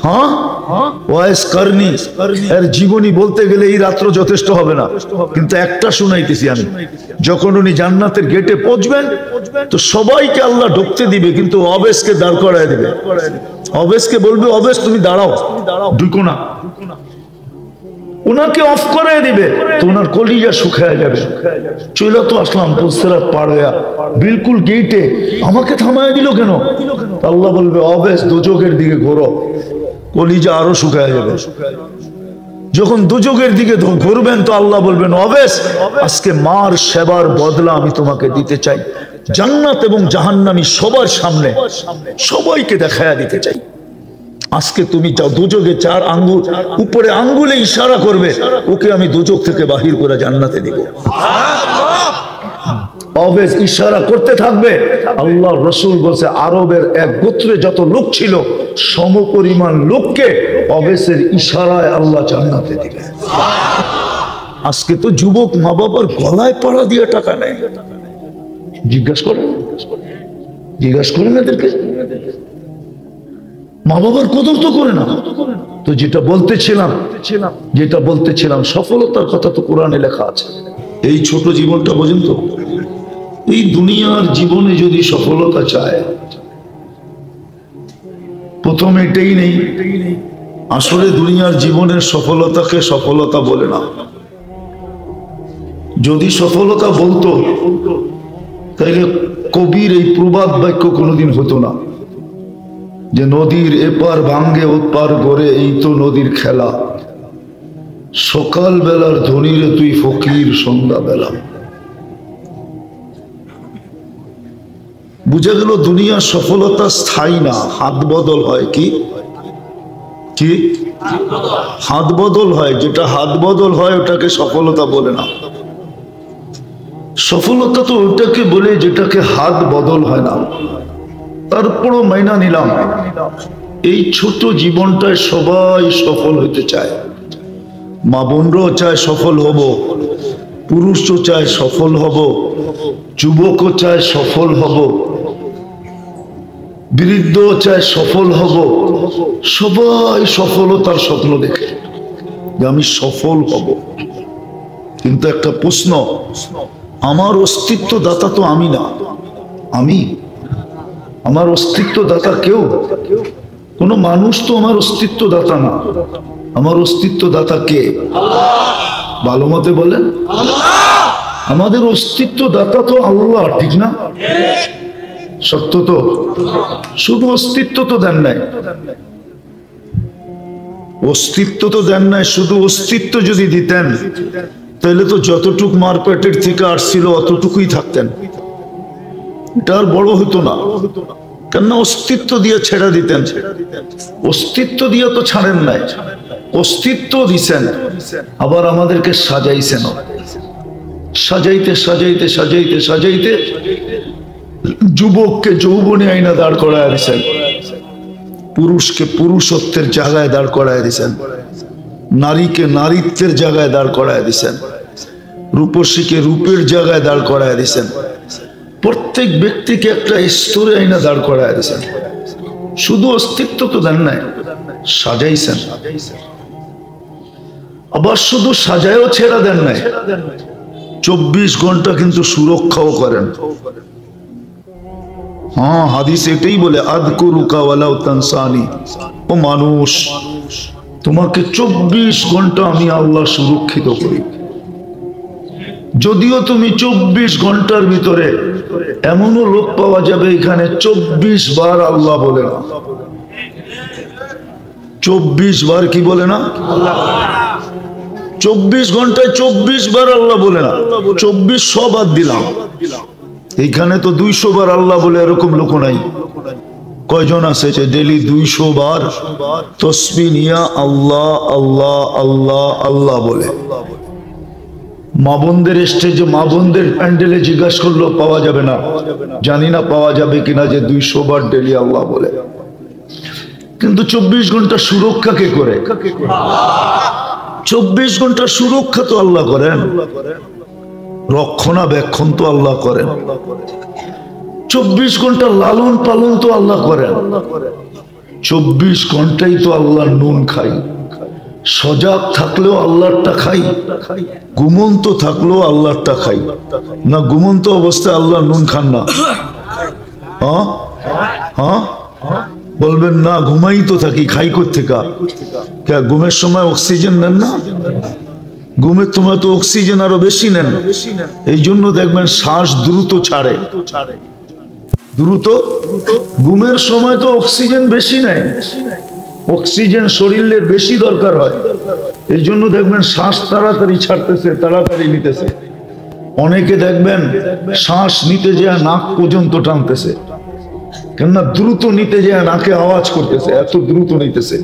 হ্যাঁ, ওয়াইস করনি এর জীবনী বলতে গেলে এই রাত্র যথেষ্ট হবে না, কিন্তু একটা শুনাইতেছি আমি। যখন উনি জান্নাতের গেটে পৌঁছবেন তো সবাইকে আল্লাহ ঢুকতে দিবে, কিন্তু অবেশকে দাঁড় করায় দিবে। অবেশকে বলবে অবেশ তুমি দাঁড়াও, ঢুকো না। ওনাকে অফ করে দিবে তো ওনার কলিজা শুকায় যাবে। চলে তো আসলাম পুলসিরাত পার হইয়া বিলকুল গেটে, আমাকে থামায় দিল কেন? আল্লাহ বলবে অবেশ দুজকের দিকে ঘোরো, কলিজা আরো শুকায় যাবে। যখন দুজকের দিকে ঘুরবেন তো আল্লাহ বলবেন অবেশ আজকে মার সেবার বদলা আমি তোমাকে দিতে চাই, জান্নাত এবং জাহান্নামী সবার সামনে সবাইকে দেখায়া দিতে চাই। আজকে তুমি যাও দুজকে 4 আঙ্গুল উপরে আঙ্গুলে ইশারা করবে, ওকে আমি দুজক থেকে বাহির করে জান্নাতে দিব। অবেশ ইশারা করতে থাকবে। আল্লাহ রসুল বলছে আরবের এক গোত্রে যত লোক ছিল সমপরিমাণ লোককে অবেশের ইশারায় আল্লাহ জান্নাতে দিবে। আজকে তো যুবক মা বাবার গলায় পাড়া দিয়ে টাকা নেয়। জিজ্ঞাসা করেন এদেরকে, মা বাবার কদর তো করে না। তো যেটা বলতেছিলাম সফলতার কথা তো কোরআনে লেখা আছে। এই ছোট জীবনটা পর্যন্ত এই দুনিয়ার জীবনে যদি সফলতা চায় প্রথম এটাই নেই। আসলে দুনিয়ার জীবনের সফলতাকে সফলতা বলে না। যদি সফলতা বলতো তাইলে কবির এই প্রবাদ বাক্য কোনোদিন হতো না যে নদীর এপার ভাঙ্গে ওপার গড়ে এই তো নদীর খেলা, সকাল বেলার ধনীরে তুই ফকির সন্ধ্যা বেলা। বুঝা গেল দুনিয়ার সফলতা স্থায়ী না, হাত বদল হয়। কি হাত বদল হয়, যেটা হাত বদল হয় ওটাকে সফলতা বলে না। সফলতা তো ওটাকে বলে যেটাকে হাত বদল হয় না। তারপরও মাইনা নিলাম এই ছোট জীবনটায় সবাই সফল হতে চায়। মা বোনরাও চায় সফল হব, পুরুষও চায় সফল হব, যুবকও চায় সফল হব, বৃদ্ধও চায় সফল হব। সবাই সফলতার স্বপ্ন দেখে যে আমি সফল হব। কিন্তু একটা প্রশ্ন, আমার অস্তিত্ব দাতা তো আমি না। আমার অস্তিত্ব দাতা কেউ, কোন মানুষ তো আমার অস্তিত্ব দাতা না। আমার অস্তিত্ব দাতা কে? ভালো মতে বলেন। আমাদের অস্তিত্ব দাতা তো আল্লাহ, ঠিক না? সত্য তো? শুধু অস্তিত্ব তো দেন নাই, অস্তিত্ব তো দেন নাই। শুধু অস্তিত্ব যদি দিতেন তাহলে তো যতটুক মারপেটের থেকে আসছিল অতটুকুই থাকতেন, এটা আর বড় হতো না। কেন অস্তিত্ব দিয়ে ছেড়ে দিতেন? অস্তিত্ব দিয়ে তো ছাড়েন নাই, অস্তিত্ব দিছেন, আবার আমাদেরকে সাজাইছেন। সাজাইতে সাজাইতে সাজাইতে সাজাইতে যুবককে যৌবনে আইনা দাঁড় করায় দিছেন, পুরুষকে পুরুষত্বের জায়গায় দাঁড় করায় দিছেন, নারীকে নারীত্বের জায়গায় দাঁড় করায় দিছেন, রূপসীকে রূপের জায়গায় দাঁড় করায় দিছেন, প্রত্যেক ব্যক্তিকে একটা স্তরে আইনা দাঁড় করায় দিছেন। শুধু অস্তিত্ব তো দেন নাই, সাজাইছেন। আবার শুধু সাজায়ও ছেড়ে দেন নাই, 24 ঘন্টা কিন্তু সুরক্ষাও করেন। হ্যাঁ, হাদিস এটাই বলে আযকুরুকা ওয়ালাউ তানসানি। ও মানুষ, তোমাকে 24 ঘন্টা আমি আল্লাহ সুরক্ষিত করি। যদিও তুমি 24 ঘন্টার ভিতরে এমনও লোক পাওয়া যাবে এখানে 24 বার আল্লাহ বলে না। 24 বার কি বলে না? 24 ঘন্টায় 24 বার আল্লাহ বলে না। 2400 বাদ দিলাম, এইখানে তো 200 বার আল্লাহ বলে এরকম লোক নাই। কয়জন আছে যে ডেলি 200 বার তসবিহ নিয়া আল্লাহ আল্লাহ আল্লাহ আল্লাহ বলে? মা বোনদের স্টেজে, মা বোনদের প্যান্ডেলে জিজ্ঞাসা করলেও পাওয়া যাবে না। জানি না পাওয়া যাবে কিনা যে 200 বার ডেলি আল্লাহ বলে। কিন্তু 24 ঘন্টা সুরক্ষা কে করে? 24 ঘন্টা সুরক্ষা তো আল্লাহ করেন, রক্ষণাবেক্ষণ তো আল্লাহ করেন, 24 ঘন্টা লালন পালন তো আল্লাহ করেন। 24 ঘন্টাই তো আল্লাহ নুন খাই, সজাগ থাকলেও আল্লাহরটা খাই, ঘুমন্ত থাকলেও আল্লাহরটা খাই। না ঘুমন্ত অবস্থায় আল্লাহ নুন খান না? হ্যাঁ হ্যাঁ, বলবেন না ঘুমাই তো থাকি, খাই কোত্থেকা? ঘুমের সময় অক্সিজেন নেন না? ঘুমের সময় তো অক্সিজেন আরো বেশি নেন, এই জন্য দেখবেন শ্বাস দ্রুত ছাড়ে। দ্রুত ঘুমের সময় তো অক্সিজেন বেশি নেয়, অক্সিজেন শরীরের বেশি দরকার হয়, এই জন্য দেখবেন শ্বাস তাড়াতাড়ি ছাড়তেছে, তাড়াতাড়ি নিতেছে। অনেকে দেখবেন শ্বাস নিতে যায় নাক পর্যন্ত টানতেছে, কেননা দ্রুত নিতে যায় নাকে আওয়াজ করতেছে, এত দ্রুত নিতেছে।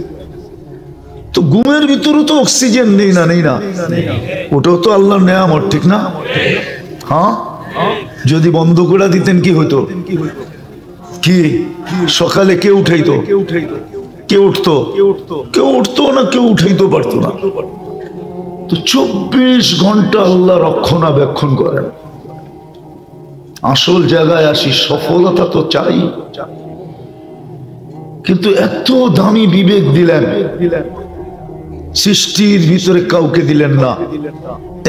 তো ঘুমের ভিতরে তো অক্সিজেন নেই না, নেই না, ওটাও তো আল্লাহর নেয়ামত, ঠিক না? হ্যাঁ, যদি বন্ধ করে দিতেন কি হতো? কি সকালে কে উঠাইতো? কে উঠতো? কেউ উঠতো না, কেউ উঠাইতে পারতো না। তো 24 ঘন্টা আল্লাহ রক্ষণাবেক্ষণ করেন। আসল জায়গায় আসি, সফলতা তো চাই, কিন্তু এত দামি বিবেক দিলেন, সৃষ্টির ভিতরে কাউকে দিলেন না।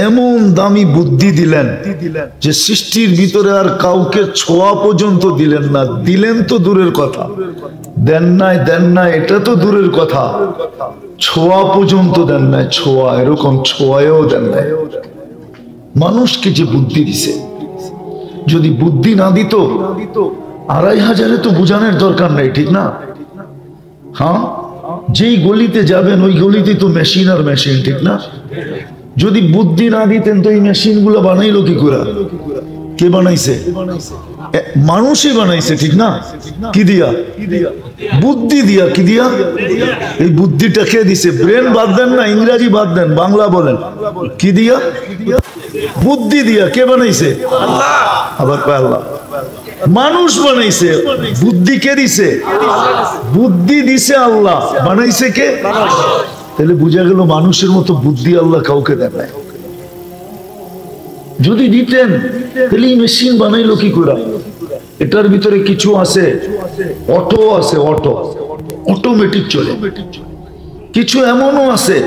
এমন দামি বুদ্ধি দিলেন যে সৃষ্টির ভিতরে আর কাউকে ছোঁয়া পর্যন্ত দিলেন না। দিলেন তো দূরের কথা, দেন নাই, দেন নাই এটা তো দূরের কথা, ছোঁয়া পর্যন্ত দেন নাই। ছোঁয়া, এরকম ছোঁয়ায়ও দেন নাই। মানুষকে যে বুদ্ধি দিছে, যদি বুদ্ধি না দিত 2500 তো বোঝানোর দরকার নেই, ঠিক না? হ্যাঁ, যেই গলিতে যাবেন ওই গলিতে তো মেশিন আর মেশিন, ঠিক না? যদি বুদ্ধি না দিতেন তো এই মেশিন গুলো বানাইলো কি করে? কে বানাইছে? মানুষই বানাইছে, ঠিক না? কি দিয়া? বুদ্ধি দিয়া। কি দিয়া? এই বুদ্ধিটা কে দিছে? ব্রেন বাদ দেন না, ইংরেজি বাদ দেন, বাংলা বলেন। কি দিয়া? বুদ্ধি দিয়া। কে বানাইছে? আবার আল্লাহ। মানুষ বানাইছে, বুদ্ধি কে দিছে? বুদ্ধি দিছে আল্লাহ, বানাইছে কে? তাহলে বুঝা গেল মানুষের মতো বুদ্ধি আল্লাহ কাউকে দেন নাই। যদি দিতেন তাহলে এই মেশিন বানাইলো কি করে? এটার ভিতরে কিছু আছে, অটো আছে, অটো, অটোমেটিক চলে। কিছু এমনও আছে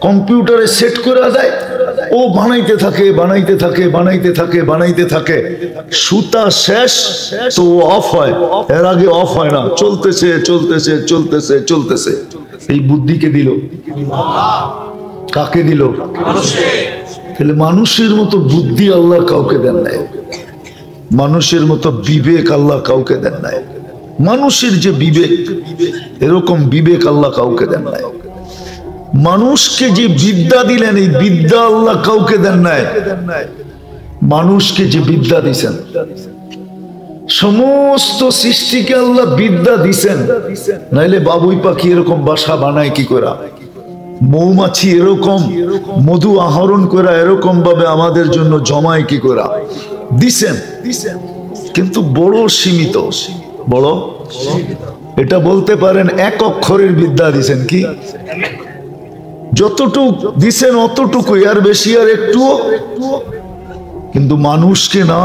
কম্পিউটারে সেট করে দেয়, ও বানাইতে থাকে, বানাইতে থাকে, বানাইতে থাকে, বানাইতে থাকে, সুতা শেষ তো অফ হয়, এর আগে অফ হয় না, চলতেছে চলতেছে চলতেছে চলতেছে। এই বুদ্ধিকে দিল কাকে? দিল। তাহলে মানুষের মতো বুদ্ধি আল্লাহ কাউকে দেন নাই, মানুষের মতো বিবেক আল্লাহ কাউকে দেন নাই। মানুষের যে বিবেক, এরকম বিবেক আল্লাহ কাউকে দেন নাই। মানুষকে যে বিদ্যা দিলেন, এই বিদ্যা আল্লাহ কাউকে দেন নাই। মানুষকে যে বিদ্যা দিছেন, সমস্ত সৃষ্টিকে আল্লাহ বিদ্যা দিছেন, নাইলে বাবুই পাখি এরকম বাসা বানায় কি করে? মৌমাছি এরকম মধু আহরণ করে এরকম ভাবে আমাদের জন্য জমায় কি করে? দিছেন, কিন্তু বড় সীমিত। বড় এটা বলতে পারেন এক অক্ষরের বিদ্যা দিছেন। কি? যতটুক দিছেন অতটুকু, আর বেশি আর একটু। কিন্তু মানুষকে না,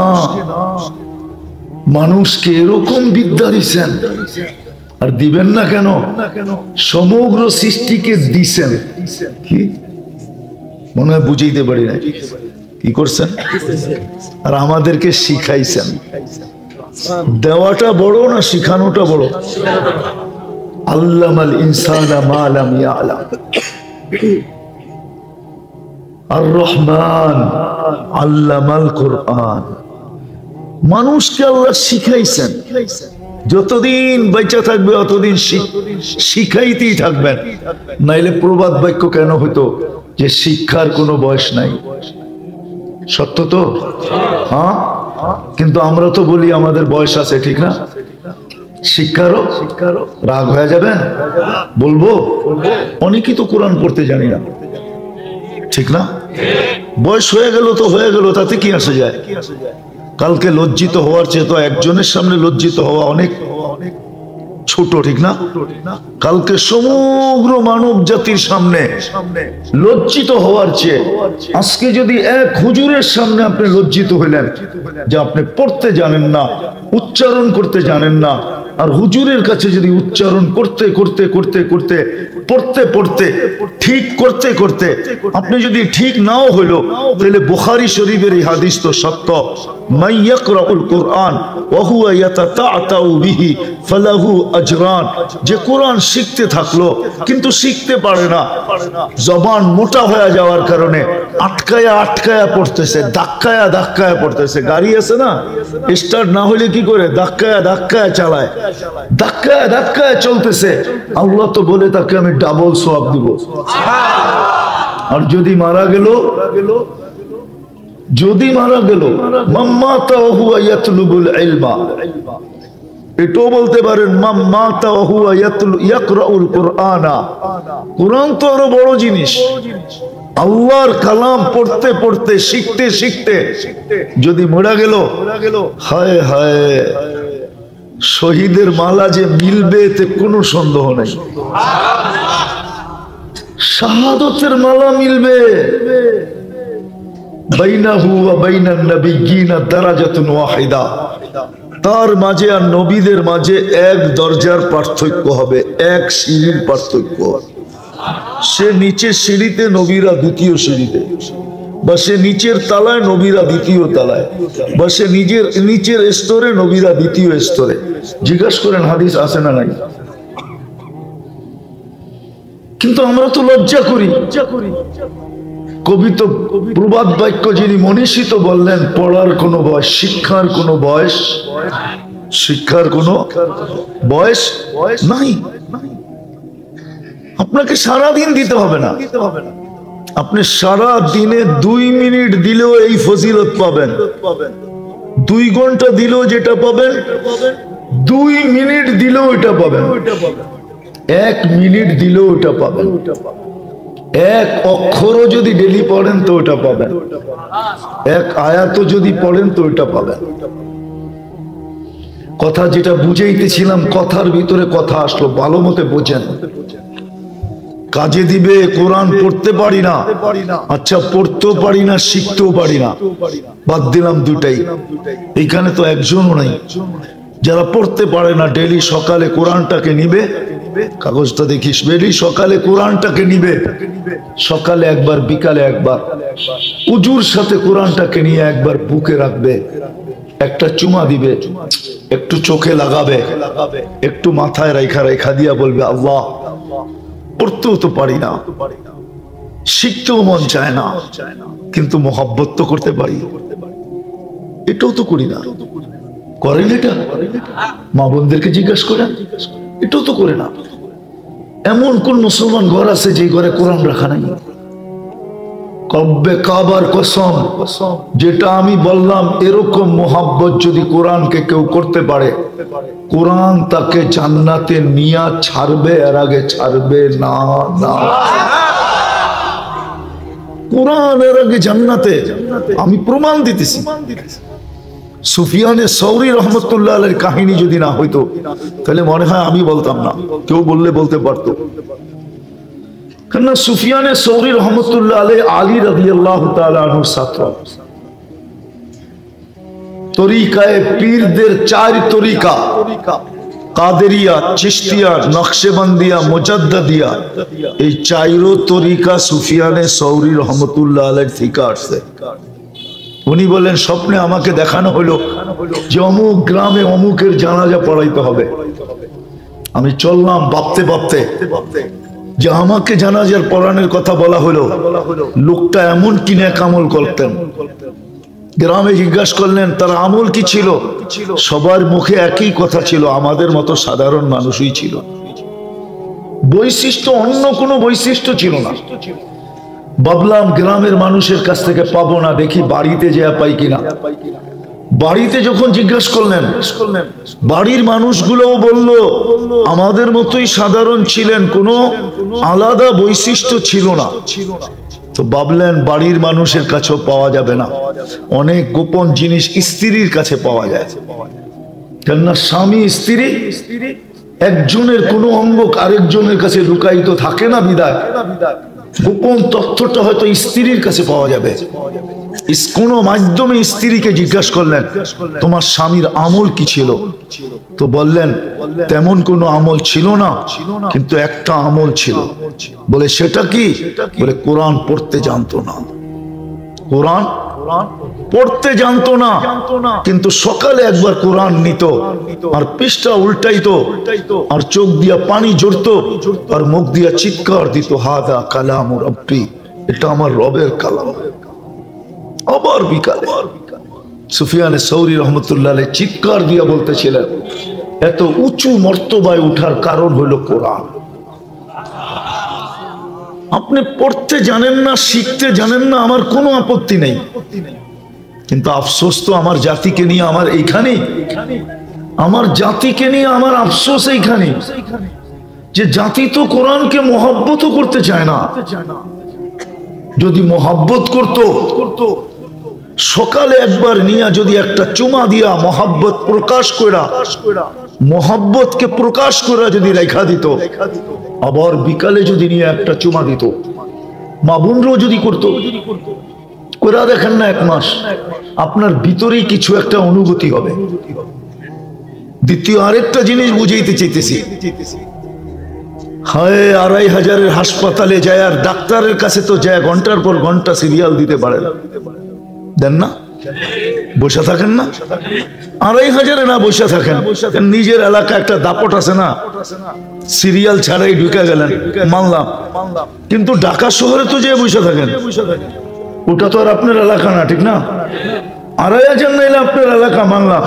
মানুষকে এরকম বিদ্যা দিছেন। আর দিবেন না কেন? সমগ্র সৃষ্টিকে দিছেন। কি মনে হয় বুঝাইতে পারি না। কি করছেন? আর আমাদেরকে শিখাইছেন। দেওয়াটা বড় না শিখানোটা বড়? আল্লামাল ইনসানা মা লাম ইয়ালাম। আর রহমান আল্লামাল কুরআন। মানুষকে আল্লাহ শিখাইছেন। যতদিন বেঁচে থাকবে অতদিন শিখাইতেই থাকবেন, নাইলে প্রবাদ বাক্য কেন হতো যে শিক্ষার কোনো বয়স নাই? সত্য তো? হ্যাঁ, কিন্তু আমরা তো বলি আমাদের বয়স আছে, ঠিক না? শিক্ষারও রাগ হয়ে যাবেন? বলবো অনেকেই তো কোরআন পড়তে জানি না, ঠিক না? বয়স হয়ে গেল তো হয়ে গেল, তাতে কি আসে যায়? কালকে লজ্জিত হওয়ার চেয়ে তো একজনের সামনে লজ্জিত হওয়া অনেক ছোট, ঠিক না? কালকে সমগ্র মানব জাতির সামনে লজ্জিত হওয়ার চেয়ে আজকে যদি এক হুজুরের সামনে আপনি লজ্জিত হইলেন যে আপনি পড়তে জানেন না, উচ্চারণ করতে জানেন না, আর হুজুরের কাছে যদি উচ্চারণ করতে করতে করতে করতে পড়তে পড়তে ঠিক করতে করতে আপনি যদি ঠিক নাও হইলো, তাহলে বুখারী শরীফের এই হাদিস তো সত্য, মান ইয়াকরাউল কুরআন ওয়া হুয়া ইয়াতাতাআতাউ বিহি ফালাহু আজরান। যে কোরআন শিখতে থাকলো কিন্তু শিখতে পারে না, জবান মোটা হয়ে যাওয়ার কারণে আটকায়া আটকায়া পড়তেছে, ধাক্কায়া ধাক্কায়া পড়তেছে। গাড়ি আছে না, স্টার্ট না হলে কি করে, ধাক্কায়া ধাক্কায়া চালায়, ধাক্কায়া ধাক্কায়া চলতেছে। আল্লাহ তো বলে তাকে আমি ডাবল সওয়াব দিব। আর যদি মারা গেল, যদি মারা গেল মাম্মাতা ওয়া হুয়া ইয়াতলুবুল ইলমা, এটাও বলতে পারেন মাম্মাতা ওয়া হুয়া ইয়াকরাউল কুরআনা। কুরআন তো আরো বড় জিনিস, আল্লাহর কালাম পড়তে পড়তে শিখতে শিখতে যদি মরা গেল, হায় হায়, শহীদের মালা যে মিলবে এতে কোনো সন্দেহ নেই। শাহাদতের মালা মিলবে। বাইনাহু ওয়া বাইনান নাবিয়্যিনা দারাজাতুন ওয়াহিদা, তার মাঝে আর নবীদের মাঝে এক দরজার পার্থক্য হবে, এক সিঁড়ির পার্থক্য। সে নিচের সিঁড়িতে, নবীরা দ্বিতীয় সিঁড়িতে, বা সে নিচের তালায়, নবীরা দ্বিতীয় তালায়, বা সে নিচের স্তরে, নবীরা দ্বিতীয় স্তরে। জিজ্ঞাসা করেন হাদিস আছে না নাই? কিন্তু আমরা তো লজ্জা করি। কবি তো প্রবাদ বাক্য যিনি মনীষী তো বললেন, পড়ার কোনো বয়স, শিক্ষার কোনো বয়স, শিক্ষার কোনো বয়স নাই। আপনাকে সারাদিন দিতে হবে না, আপনি সারা দিনে 2 মিনিট দিলেও এই ফজিলত পাবেন। 2 ঘন্টা দিলেও যেটা পাবেন, 2 মিনিট দিলেও এটা পাবেন, 1 মিনিট দিলেও এটা পাবেন। 1 অক্ষরও যদি ডেলি পড়েন তো ওটা পাবেন, 1 আয়াতও যদি পড়েন তো ওটা পাবেন। কথা যেটা বুঝাইতেছিলাম, কথার ভিতরে কথা আসলো, ভালো মতে বোঝেন। কাজে দিবে। কোরআন পড়তে পারি না, আচ্ছা পড়তেও পারি না, শিখতেও পারি না, বাদ দিলাম দুটাই। এইখানে তো একজনও নাই যারা পড়তে পারে না। ডেলি সকালে কোরআনটাকে নিবে, কাগজটা দেখিস, ডেলি সকালে কোরআনটাকে নিবে, সকালে একবার, বিকালে একবার, উজুর সাথে কোরআনটাকে নিয়ে একবার বুকে রাখবে, একটা চুমা দিবে, একটু চোখে লাগাবে, একটু মাথায় রেখা রেখা দিয়া বলবে আল্লাহ। পড়তেও তো পারি না, শিখতেও মন চায় না, কিন্তু মোহাব্বত তো করতে পারি, এটাও তো করি না। করেন এটা? মা বোনদেরকে জিজ্ঞাসা করেন, এটাও তো করে না। এমন কোন মুসলমান ঘর আছে যে ঘরে কোরআন রাখা নাই? কব্বে কাবার কসম, যেটা আমি বললাম, এরকম মোহাব্বত যদি কোরআনকে কেউ করতে পারে, কোরআন তাকে জান্নাতে নিয়া ছাড়বে, এর আগে ছাড়বে না। না, কোরআন এর আগে জান্নাতে, আমি প্রমাণ দিতেছি। সুফিয়ানে সৌরি রহমতুল্লাহ আলাইহির কাহিনী যদি না হইতো, তাহলে মনে হয় আমি বলতাম না, কেউ বললে বলতে পারতো। কেননা সুফিয়ানে সৌরি রহমতুল্লাহ আলাইহি আলী রাদিয়াল্লাহু তাআলা আনহুর ছাত্র। তরিকায়ে পীরদের 4 তরিকা, কাদেরিয়া, চিশতিয়া, নকশবন্দিয়া, মুজাদ্দিদিয়া, এই 4 তরিকা সুফিয়ানে সৌরি রহমতুল্লাহ আলাইহি থেকে আসছে। উনি বলেন, স্বপ্নে আমাকে দেখানো হলো যে অমুক গ্রামে অমুকের জানাজা পড়াইতে হবে। আমি চললাম ভাবতে ভাবতে যে আমাকে জানাজার পড়ানোর কথা বলা হলো। লোকটা এমন কি নেক আমল করতেন। গ্রামে জিজ্ঞাসা করলেন তার আমল কি ছিল, সবার মুখে একই কথা ছিল, আমাদের মতো সাধারণ মানুষই ছিল। বৈশিষ্ট্য, অন্য কোনো বৈশিষ্ট্য ছিল না। ভাবলাম গ্রামের মানুষের কাছ থেকে পাবো না, দেখি বাড়িতে যা পাই কিনা। বাড়িতে যখন জিজ্ঞাসা করলেন, বাড়ির মানুষগুলোও বলল আমাদের মতোই সাধারণ ছিলেন, কোনো আলাদা বৈশিষ্ট্য ছিল না। তো ভাবলেন বাড়ির মানুষের কাছেও পাওয়া যাবে না, অনেক গোপন জিনিস স্ত্রীর কাছে পাওয়া যায়। কেননা স্বামী স্ত্রী একজনের কোনো অঙ্গ আরেকজনের কাছে লুকায়িত থাকে না, বিদায় গোপন তথ্যটা হয়তো স্ত্রীর কাছে পাওয়া যাবে। কোন মাধ্যমে স্ত্রীকে জিজ্ঞাসা করলেন তোমার স্বামীর আমল কি ছিল, তো বললেন তেমন কোনো আমল ছিল না, কিন্তু একটা আমল ছিল। বলে সেটা কি? বলে কোরআন পড়তে জানতো না। কোরআন পড়তে জানতো না, কিন্তু সকালে একবার কোরআন নিত আর পৃষ্ঠা উল্টাইতো আর চোখ দিয়া পানি ঝরতো আর মুখ দিয়া চিৎকার দিত, হাদা কালাম রব্বি, এটা আমার রবের কালাম। আবার বিকালে সুফিয়ানে সৌরি রহমতুল্লাহ আলাইহি চিৎকার দিয়া বলতেছিলেন, এত উঁচু মর্তবায় উঠার কারণ হলো কোরআন। আপনি পড়তে জানেন না, শিখতে জানেন না, আমার কোনো আপত্তি নেই, কিন্তু আফসোস তো আমার জাতিকে নিয়ে আমার এইখানে, আমার জাতিকে নিয়ে আমার আফসোস এইখানে যে জাতি তো কোরআনকে মহব্বত করতে চায় না। যদি মহব্বত করত, সকালে একবার নিয়ে যদি একটা চুমা দিয়া মহব্বত প্রকাশ করা, মহব্বতকে প্রকাশ করা যদি রেখা দিত, আবার বিকালে যদি নিয়ে একটা চুমা দিত, মা বোনরাও যদি করতো, করে দেখেন না, এক মাস আপনার ভিতরেই কিছু একটা অনুভূতি হবে। দ্বিতীয় আরেকটা জিনিস বুঝাইতে চাইতেছি, হায় ২৫০০ হাসপাতালে যায় আর ডাক্তারের কাছে তো যায় ঘন্টার পর ঘন্টা সিরিয়াল দিতে পারেন, দেন না? বসে থাকেন না? ২৫০০ না বসে থাকেন, নিজের এলাকা একটা দাপট আছে না, সিরিয়াল ছাড়াই ঢুকে গেলেন, মানলাম, কিন্তু ঢাকা শহরে তো যে বসে থাকেন, ওটা তো আর আপনার এলাকা না, ঠিক না? ২৫০০ নাইলে আপনার এলাকা, মানলাম,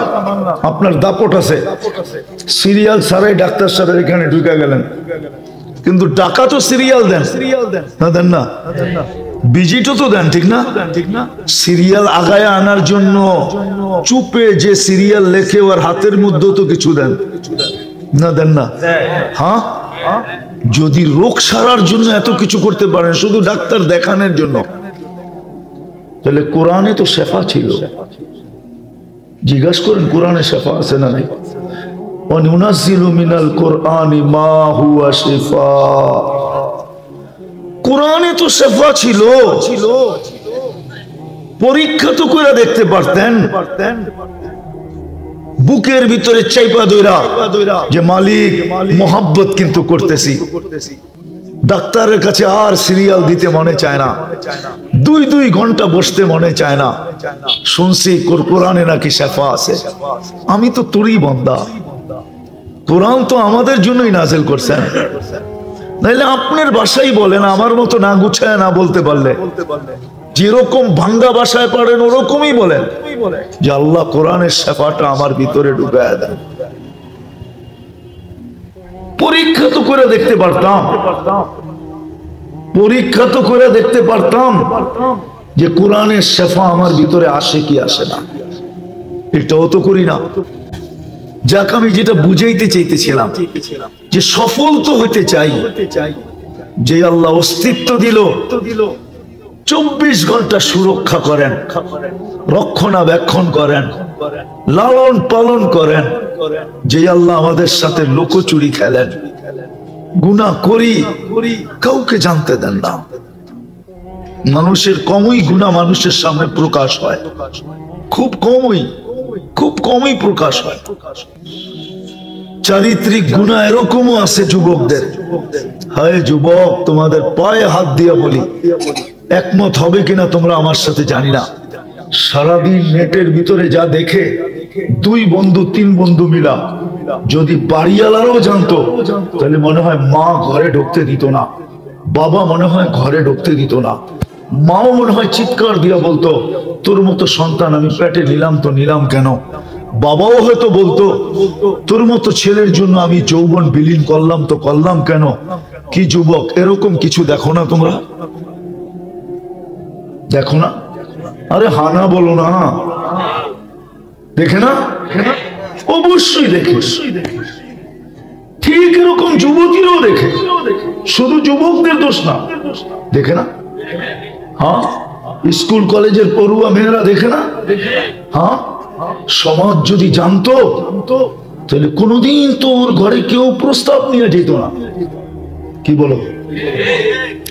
আপনার দাপট আছে, সিরিয়াল ছাড়াই ডাক্তার সাহেব এখানে ঢুকে গেলেন, কিন্তু টাকা তো সিরিয়াল দেন না, দেন না? ভিজিটও তো দেন, ঠিক না? সিরিয়াল আগায় আনার জন্য চুপে যে সিরিয়াল লেখে ওর হাতের মধ্যেও তো কিছু দেন না, দেন না? হ্যাঁ, যদি রোগ সারার জন্য এত কিছু করতে পারেন শুধু ডাক্তার দেখানোর জন্য, তাহলে কোরআনে তো শেফা ছিল। জিজ্ঞাসা করেন কোরআনে শেফা আছে না নাই? ওয়ানুনাজ্জিলু মিনাল কোরআনি মা হুয়া শিফা, কোরআনে তো শেফা ছিল। পরীক্ষা তো করে দেখতে পারতেন, বুকের ভিতরে চাইপা দইরা যে মালিক মোহাব্বত কিন্তু করতেছি। ডাক্তারের কাছে আর সিরিয়াল দিতে মনে চায় না, ২ ঘন্টা বসতে মনে চায় না, শুনছি কোরআনে নাকি শেফা আছে। আমি তো তোরই বান্দা, কোরআন তো আমাদের জন্যই নাযিল করছেন, নাইলে আপনার ভাষাই বলেন, আমার মতো না গুছায় না বলতে পারলে, যেরকম ভাঙ্গা ভাষায় পারেন ওরকমই বলেন যে আল্লাহ কোরআনের শেফাটা আমার ভিতরে ঢুকায় দেন। পরীক্ষা তো করে দেখতে পারতাম, পরীক্ষা তো করে দেখতে পারতাম যে কোরআনের শেফা আমার ভিতরে আসে কি আসে না। এটাও তো করি না। যাক, আমি যেটা বুঝাইতে চাইতেছিলাম যে সফল তো হতে চাই, যে আল্লাহ অস্তিত্ব দিল, ২৪ ঘন্টা সুরক্ষা করেন, রক্ষণাবেক্ষণ করেন, লালন পালন করেন, যে আল্লাহ আমাদের সাথে লুকোচুরি খেলেন, গুনাহ করি কাউকে জানতে দেন না। মানুষের কমই গুনাহ মানুষের সামনে প্রকাশ হয়, খুব কমই প্রকাশ হয়। চারিত্রিক গুনাহ এরকমও আছে যুবকদের। হায় যুবক, তোমাদের পায়ে হাত দিয়ে বলি, একমত হবে কিনা তোমরা আমার সাথে জানি না, সারাদিন নেটের ভিতরে যা দেখে, 2 বন্ধু 3 বন্ধু মিলা যদি বাড়িওয়ালারাও জানতো, তাহলে মনে হয় মা ঘরে ঢুকতে দিত না, বাবা মনে হয় ঘরে ঢুকতে দিত না, মাও মনে হয় চিৎকার দিয়া বলতো, তোর মতো সন্তান আমি পেটে নিলাম তো নিলাম কেন। বাবাও হয়তো বলতো, তোর মতো ছেলের জন্য আমি যৌবন বিলীন করলাম তো করলাম কেন। কি যুবক, এরকম কিছু দেখো না তোমরা? দেখো না? আরে হানা বলো না, দেখে না? অবশ্যই দেখে, ঠিক এরকম যুবতীরাও দেখে, শুধু যুবকদের দোষ না, দেখে না? হ্যাঁ, স্কুল কলেজের পড়ুয়া মেয়েরা দেখে না? হ্যাঁ, সমাজ যদি জানতো তাহলে কোনোদিন তো ওর ঘরে কেউ প্রস্তাব নিয়ে যেত না। কি বলো?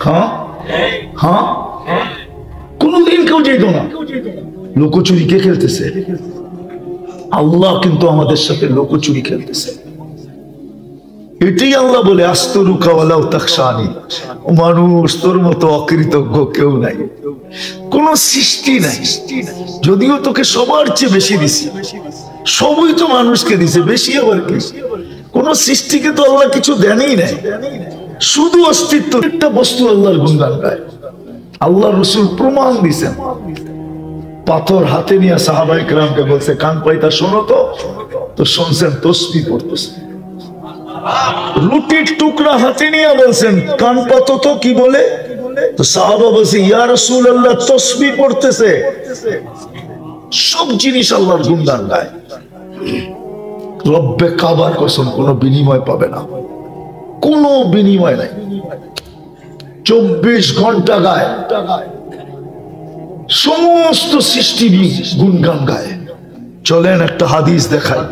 হ্যাঁ, কোনোদিন কেউ কেউ যেত না। লুকোচুরি কে খেলতেছে? আল্লাহ কিন্তু আমাদের সাথে লুকোচুরি খেলতেছে। এটাই আল্লাহ বলে আস্তরুকা ওয়ালাউ তাখশানি, মানুষ তোর মতো অকৃতজ্ঞ কেউ নাই, কোন সৃষ্টি নাই। যদিও তোকে সবার চেয়ে বেশি দিছি, সবই তো মানুষকে দিছে, বেশি আবার কি? কোন সৃষ্টিকে তো আল্লাহ কিছু দেনই নাই, শুধু অস্তিত্ব। একটা বস্তু আল্লাহর গুণগান গায়। আল্লাহ রসুল প্রমাণ দিছেন। পাথর হাতে নিয়ে সাহাবায়ে কেরামকে বলছে, কান পাইতা শোনো তো শুনছেন তসবিহ পড়তেছে। রুটির টুকরা হাতে নিয়ে বলছেন, কান পাতো তো কি বলে? তো সাহাবা বলছে, ইয়া রাসূলুল্লাহ তসবিহ পড়তেছে। সব জিনিস আল্লাহর গুণগান গায়। রব্বে কাবার কসম, কোনো বিনিময় পাবে না, কোনো বিনিময় নাই। 24 ঘন্টা গায়, সমস্ত সৃষ্টি গুণগান গায়। চলেন একটা হাদিস দেখাই।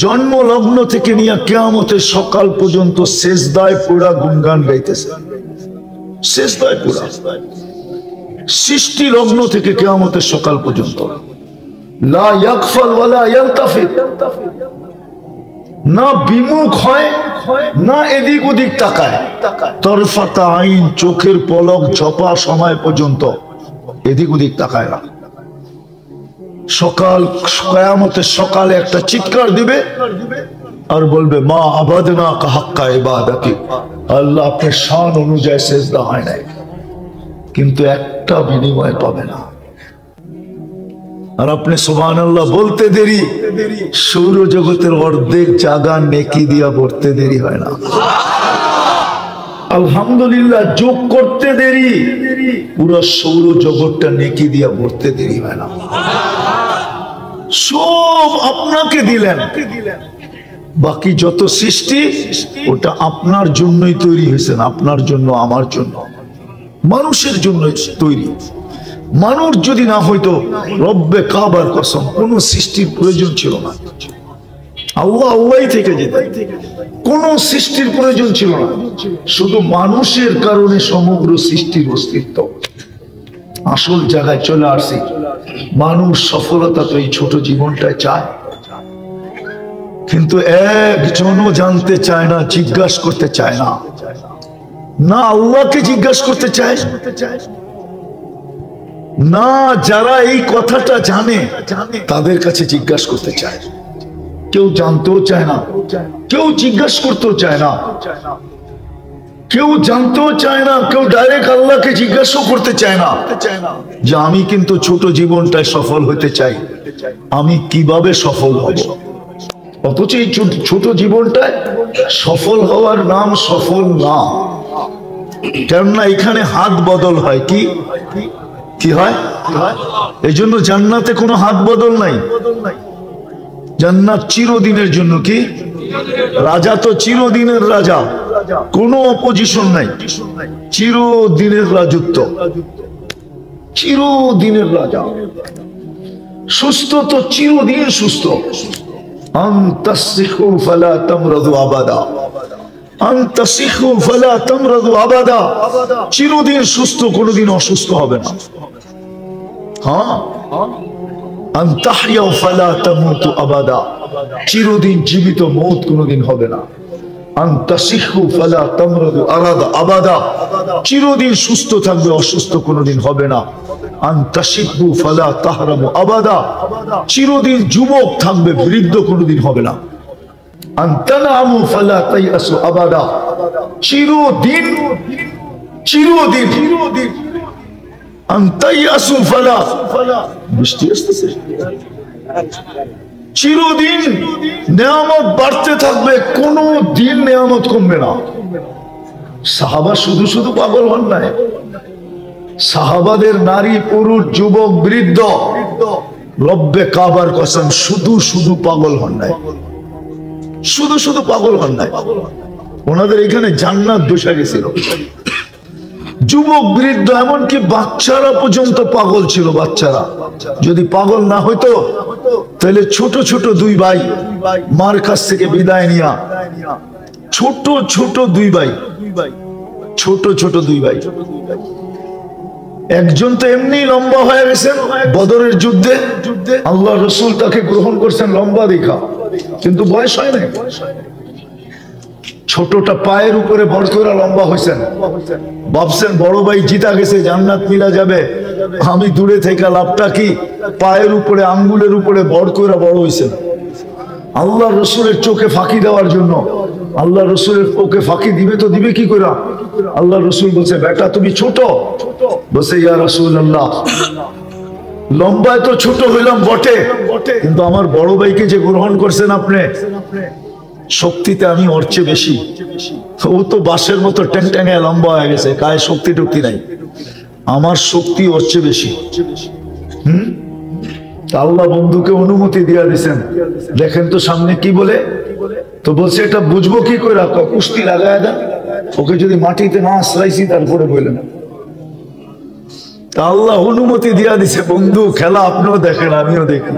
জন্ম লগ্ন থেকে নিয়ে কিয়ামতের সকাল পর্যন্ত সেজদায় পুরা গুণগান গাইতেছে, সেজদায় পুরা। সৃষ্টি লগ্ন থেকে কিয়ামতের সকাল পর্যন্ত লা ইয়াগফাল ওয়ালা ইয়ালতাফিত, না বিমুখ হয় না এদিক ওদিক তাকায়। তরফাতা আইন, চোখের পলক ঝপা সময় পর্যন্ত এদিক ওদিক তাকায় না। সকাল কিয়ামতের সকালে একটা চিৎকার দিবে আর বলবে, মা আবাদনা কা হাক্কা ইবাদাতি, আল্লাহ আপনার শান অনুযায়ী সেজদা হয় নাই, কিন্তু একটা বিনিময় পাবে না। আর আপনি সুবহানাল্লাহ বলতে দেরি, সৌরজগতের অর্ধেক জায়গা নেকি দিয়া ভরতে দেরি হয় না। আলহামদুলিল্লাহ যোগ করতে দেরি, পুরো সৌরজগৎটা নেকি দিয়া ভরতে দেরি হয় না। সব আপনাকে দিলেন, বাকি যত সৃষ্টি ওটা আপনার জন্যই তৈরি হয়েছেন, আপনার জন্য, আমার জন্য, মানুষের জন্য তৈরি। মানুষ যদি না হইতো, রব্বে কাবার কসম, কোন সৃষ্টির প্রয়োজন ছিল না। আল্লাহ আল্লাহই থেকে যেত, কোন সৃষ্টির প্রয়োজন ছিল না। শুধু মানুষের কারণে সমগ্র সৃষ্টির অস্তিত্ব। আসল জায়গায় চলে আসছি। মানুষ সফলতা তো এই ছোট জীবনটায় চায়, কিন্তু একজনও জানতে চায় না, জিজ্ঞাসা করতে চায় না। না আল্লাহকে জিজ্ঞাসা করতে চায়, না যারা এই কথাটা জানে তাদের কাছে জিজ্ঞাসা করতে চায়। কেউ জানতেও চায় না, কেউ জিজ্ঞাসা করতেও চায় না, কেউ জানতেও চায় না, কেউ ডাইরেক্ট আল্লাহকে জিজ্ঞাসা করতে চায় না যে আমি কিন্তু ছোট জীবনটায় সফল হতে চাই, আমি কিভাবে সফল হব। অথচ এই ছোট জীবনটায় সফল হওয়ার নাম সফল না। কেননা এখানে হাত বদল হয়। কি কি হয়? এই জন্য জান্নাতে কোনো হাত বদল নাই। জান্নাত চিরদিনের জন্য। কি রাজা তো চিরদিনের রাজা, কোনো অপোজিশন নাই, চিরদিনের রাজত্ব, চিরদিনের রাজা। সুস্থ তো চিরদিন সুস্থ। আনতাসিহু ফালা তামরাদু আবাদা, আনতাসিহু ফালা তামরাদু আবাদা। চিরদিন সুস্থ, কোনোদিন অসুস্থ হবে না। হ্যাঁ, আনতাহইয়া ফালা তামুতু আবাদা, চিরদিন জীবিত, মওত কোনোদিন হবে না। আনতাসিহু ফালা তামরাদু আবাদা, চিরদিন সুস্থ থাকবে, অসুস্থ কোনোদিন হবে না। আনতাশিবু ফালা তাহরামু আবাদা, চিরদিন যুবক থাকবে, বৃদ্ধ কোনোদিন হবে না। আনতানামু ফালা তাইয়াসু আবাদা, চিরদিন চিরদিন। আনতাইয়াসু ফালা, বৃষ্টি আসতেছে, চিরদিন নেয়ামত বাড়তে থাকবে, কোনো দিন নেয়ামত কমবে না। সাহাবা শুধু শুধু পাগল হন নাই। সাহাবাদের নারী পুরুষ যুবক বৃদ্ধ, রব্বে কাবার কসম, শুধু শুধু পাগল হন নাই, শুধু শুধু পাগল হন নাই। ওনাদের এখানে জান্নাত বসে গেছিল। যুবক বৃদ্ধ এমনকি বাচ্চারা পর্যন্ত পাগল ছিল। বাচ্চারা যদি পাগল না হইতো তাহলে ছোট ছোট দুই ভাই মার কাছ থেকে বিদায় নিয়া, ছোট ছোট দুই ভাই, ছোট ছোট দুই ভাই একজন তো এমনি লম্বা হয়ে গেছেন বদরের যুদ্ধে, আল্লাহ রসুল তাকে গ্রহণ করছেন লম্বা দেখা, কিন্তু বয়স হয় নাই। ছোটটা পায়ের উপরে বড় করে লম্বা হয়েছেন, ভাবছেন বড় ভাই জিতা গেছে, জান্নাত মিলা যাবে, আমি দূরে থেকে লাভটা কি? পায়ের উপরে আঙ্গুলের উপরে বড় করে বড় হয়েছেন। আল্লাহ রসুলের চোখে ফাঁকি দেওয়ার জন্য, আল্লাহ রসুলের ওকে ফাঁকি দিবে তো দিবে কি করে? আল্লাহ রসুল বলছে, বেটা তুমি ছোট। বলছে, ইয়া রাসূলুল্লাহ, লম্বায় তো ছোট হইলাম বটে, কিন্তু আমার বড় ভাইকে যে গ্রহণ করছেন আপনি, শক্তিতে আমি ওর চেয়ে বেশি। ও তো বাঁশের মতো ট্যাং ট্যাঙে লম্বা হয়ে গেছে, গায়ে শক্তি টক্তি নাই, আমার শক্তি ওর চেয়ে বেশি। আল্লাহ বন্ধুকে অনুমতি দিয়ে দিয়েছেন। দেখেন তো সামনে কি বলে, তো বলছে এটা বুঝবো কি করে? কুস্তি লাগায় দেন, ওকে যদি মাটিতে না আশ্রাইছি তারপরে বললেন। আল্লাহ অনুমতি দিয়া দিছে, বন্ধু খেলা আপনিও দেখেন আমিও দেখি,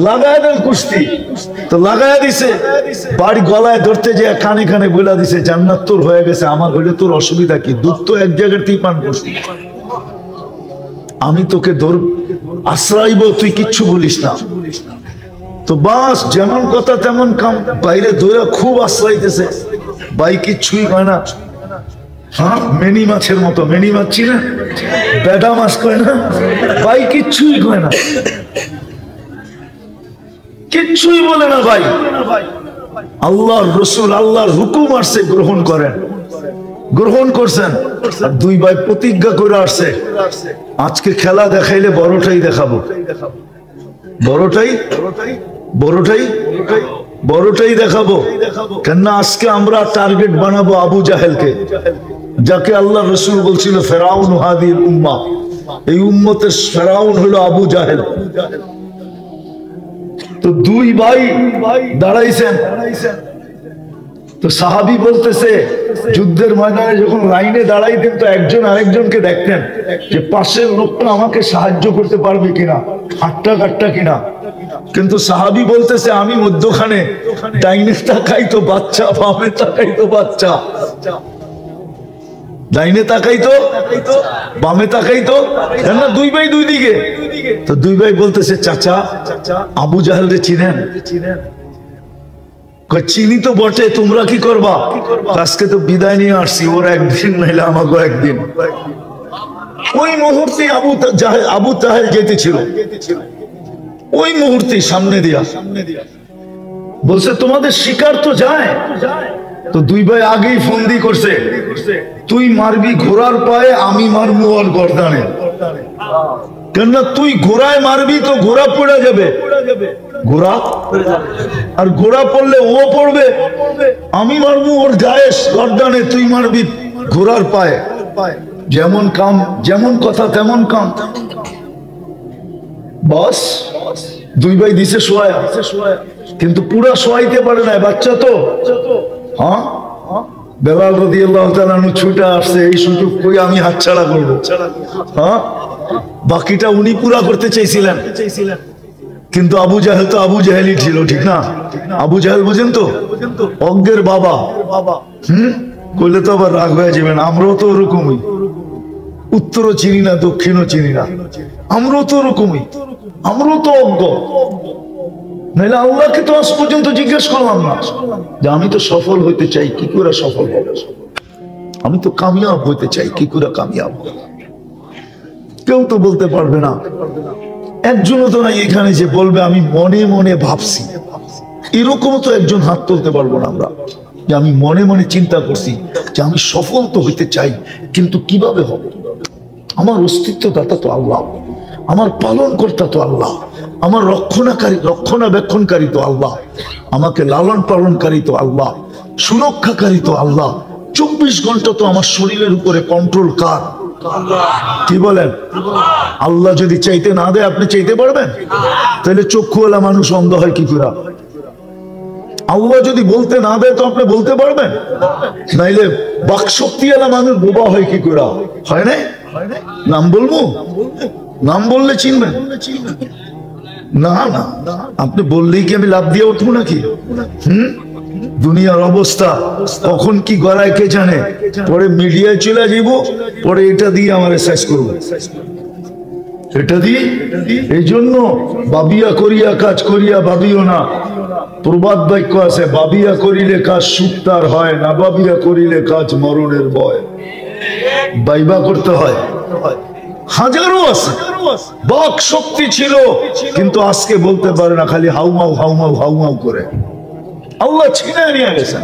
লাগায় দেন কুস্তি। তো লাগায় দিছে, বাড়ি গলায় ধরতে যে কানে কানে বলে দিছে, জান্নাত তোর হয়ে গেছে, আমার হইলে তোর অসুবিধা কি? দুধ তো এক জায়গাতেই পান করছি, আমি তোকে ধর আশ্রাইব, তুই কিচ্ছু বলিস না। তো বাস যেমন কথা তেমন কাম, বাইরে ধরে খুব আশ্রাইতেছে, ভাই কিচ্ছুই কয় না। হ্যাঁ, মেনি মাছের মতো, মেনি মাছ চিনা, বেটা মাছ কয় না, ভাই কিচ্ছুই কয় না, কিচ্ছুই বলে না ভাই। আল্লাহর রসুল আল্লাহর হুকুম আসছে, গ্রহণ করেন, গ্রহণ করছেন। আর দুই ভাই প্রতিজ্ঞা করে আসছে, আজকে খেলা দেখাইলে বড়টাই দেখাবো, বড়টাই বড়টাই বড়টাই দেখাবো। কেননা আজকে আমরা টার্গেট বানাবো আবু জাহেলকে, যাকে আল্লাহ রসুল বলছিল ফেরাউন হাদিল উম্মাহ, এই উম্মতের ফেরাউন হলো আবু জাহেল। তো দুই ভাই দাঁড়াইছেন, তো সাহাবী বলতেছে, যুদ্ধের ময়দানে যখন লাইনে দাঁড়াইতেন তো একজন আরেকজনকে দেখতেন যে পাশের লোকটা আমাকে সাহায্য করতে পারবে কিনা, হাটটা কাটটা কিনা। কিন্তু সাহাবী বলতেছে, আমি মধ্যখানে, ডাইনে তাকাই তো বাচ্চা, বামে তাকাই তো বাচ্চা, ডাইনে তাকাই তো বামে তাকাই তো, না দুই ভাই দুই দিকে। তো দুই ভাই বলতেছে, চাচা আবু জাহেল রে চিনেন? চিনি তো বটে, তোমরা কি করবা? আজকে তো বিদায় নিয়ে আসছি, ওর একদিন নাইলে আমাকে একদিন। ওই মুহূর্তে আবু জাহেল যেতেছিল, ওই মুহূর্তে সামনে দিয়া বলছে, তোমাদের শিকার তো যায়। তো দুই ভাই আগেই ফন্দি করছে, তুই মারবি ঘোড়ার পায়ে, আমি মারবো ওর গর্দানে। কেননা তুই ঘোড়ায় মারবি তো ঘোড়া পড়ে যাবে, ঘোড়া, আর ঘোড়া পড়লে ও পড়বে, আমি মারবো ওর গায়ে গর্দানে, তুই মারবি ঘোড়ার পায়ে। যেমন কাম, যেমন কথা তেমন কাম। বস দুই ভাই দিছে শোয়া, কিন্তু পুরা শোয়াইতে পারে না, বাচ্চা তো। হ্যাঁ, বেলাল রাদিয়াল্লাহু তাআলা ছুটে আসছে, এই সুযোগ কই আমি হাতছাড়া করবো। হ্যাঁ, বাকিটা উনি পুরা করতে চাইছিলেন, কিন্তু আবু জাহেল তো আবু জাহেলই ছিল, ঠিক না? আবু জাহেল বুঝেন তো, অজ্ঞের বাবা। কইলে তো আবার রাগ হয়ে যাবেন, আমরাও তো ওরকমই, উত্তরও চিনি না দক্ষিণও চিনি না, আমরাও তো ওরকমই, আমরাও তো অজ্ঞ। নাইলে আল্লাহকে তো আজ পর্যন্ত জিজ্ঞেস করলাম না যে আমি তো সফল হইতে চাই, কি করে সফল হব? আমি তো কামিয়াব হইতে চাই, কি করে কামিয়াব হব? কেউ তো বলতে পারবে না। একজনও তো নাই এখানে যে বলবে আমি মনে মনে ভাবছি। এরকম তো একজন হাত তুলতে পারবো না আমরা, যে আমি মনে মনে চিন্তা করছি যে আমি সফল তো হইতে চাই, কিন্তু কিভাবে হবে? আমার অস্তিত্বদাতা তো আল্লাহ, আমার পালন কর্তা তো আল্লাহ, আমার রক্ষণাবেক্ষণকারী তো আল্লাহ, আমাকে লালন পালনকারী তো আল্লাহ, সুরক্ষাকারী তো আল্লাহ। 24 ঘন্টা তো আমার শরীরের উপরে কন্ট্রোল কার? কি বলেন? আল্লাহ যদি চাইতে না দেয়, আপনি চাইতে পারবেন? তাহলে চক্ষুওয়ালা মানুষ অন্ধ হয় কি করে? আল্লাহ যদি বলতে না দেয় তো আপনি বলতে পারবেন? নাইলে বাকশক্তিওয়ালা মানুষ বোবা হয় কি করে? হয় না? নাম বলবো? নাম বললে চিনবেন না? না, আপনি বললেই কি আমি লাভ দিয়ে উঠবো নাকি? দুনিয়ার অবস্থা কখন কি গড়ায় কে জানে। পরে মিডিয়ায় চলে যাব, পরে এটা দিয়ে আমার শেষ করবো, এটা দিয়ে। এই জন্য ভাবিয়া করিয়া কাজ করিয়া ভাবিও না। প্রবাদ বাক্য আছে, ভাবিয়া করিলে কাজ সুক্তার হয় না, ভাবিয়া করিলে কাজ মরণের ভয়। বাইবা করতে হয়। হাজারো আছে, বাক শক্তি ছিল, কিন্তু আজকে বলতে পারে না, খালি হাউমাউ হাউমাউ হাউমাউ করে। আল্লাহ ছিনে নিয়ে গেছেন।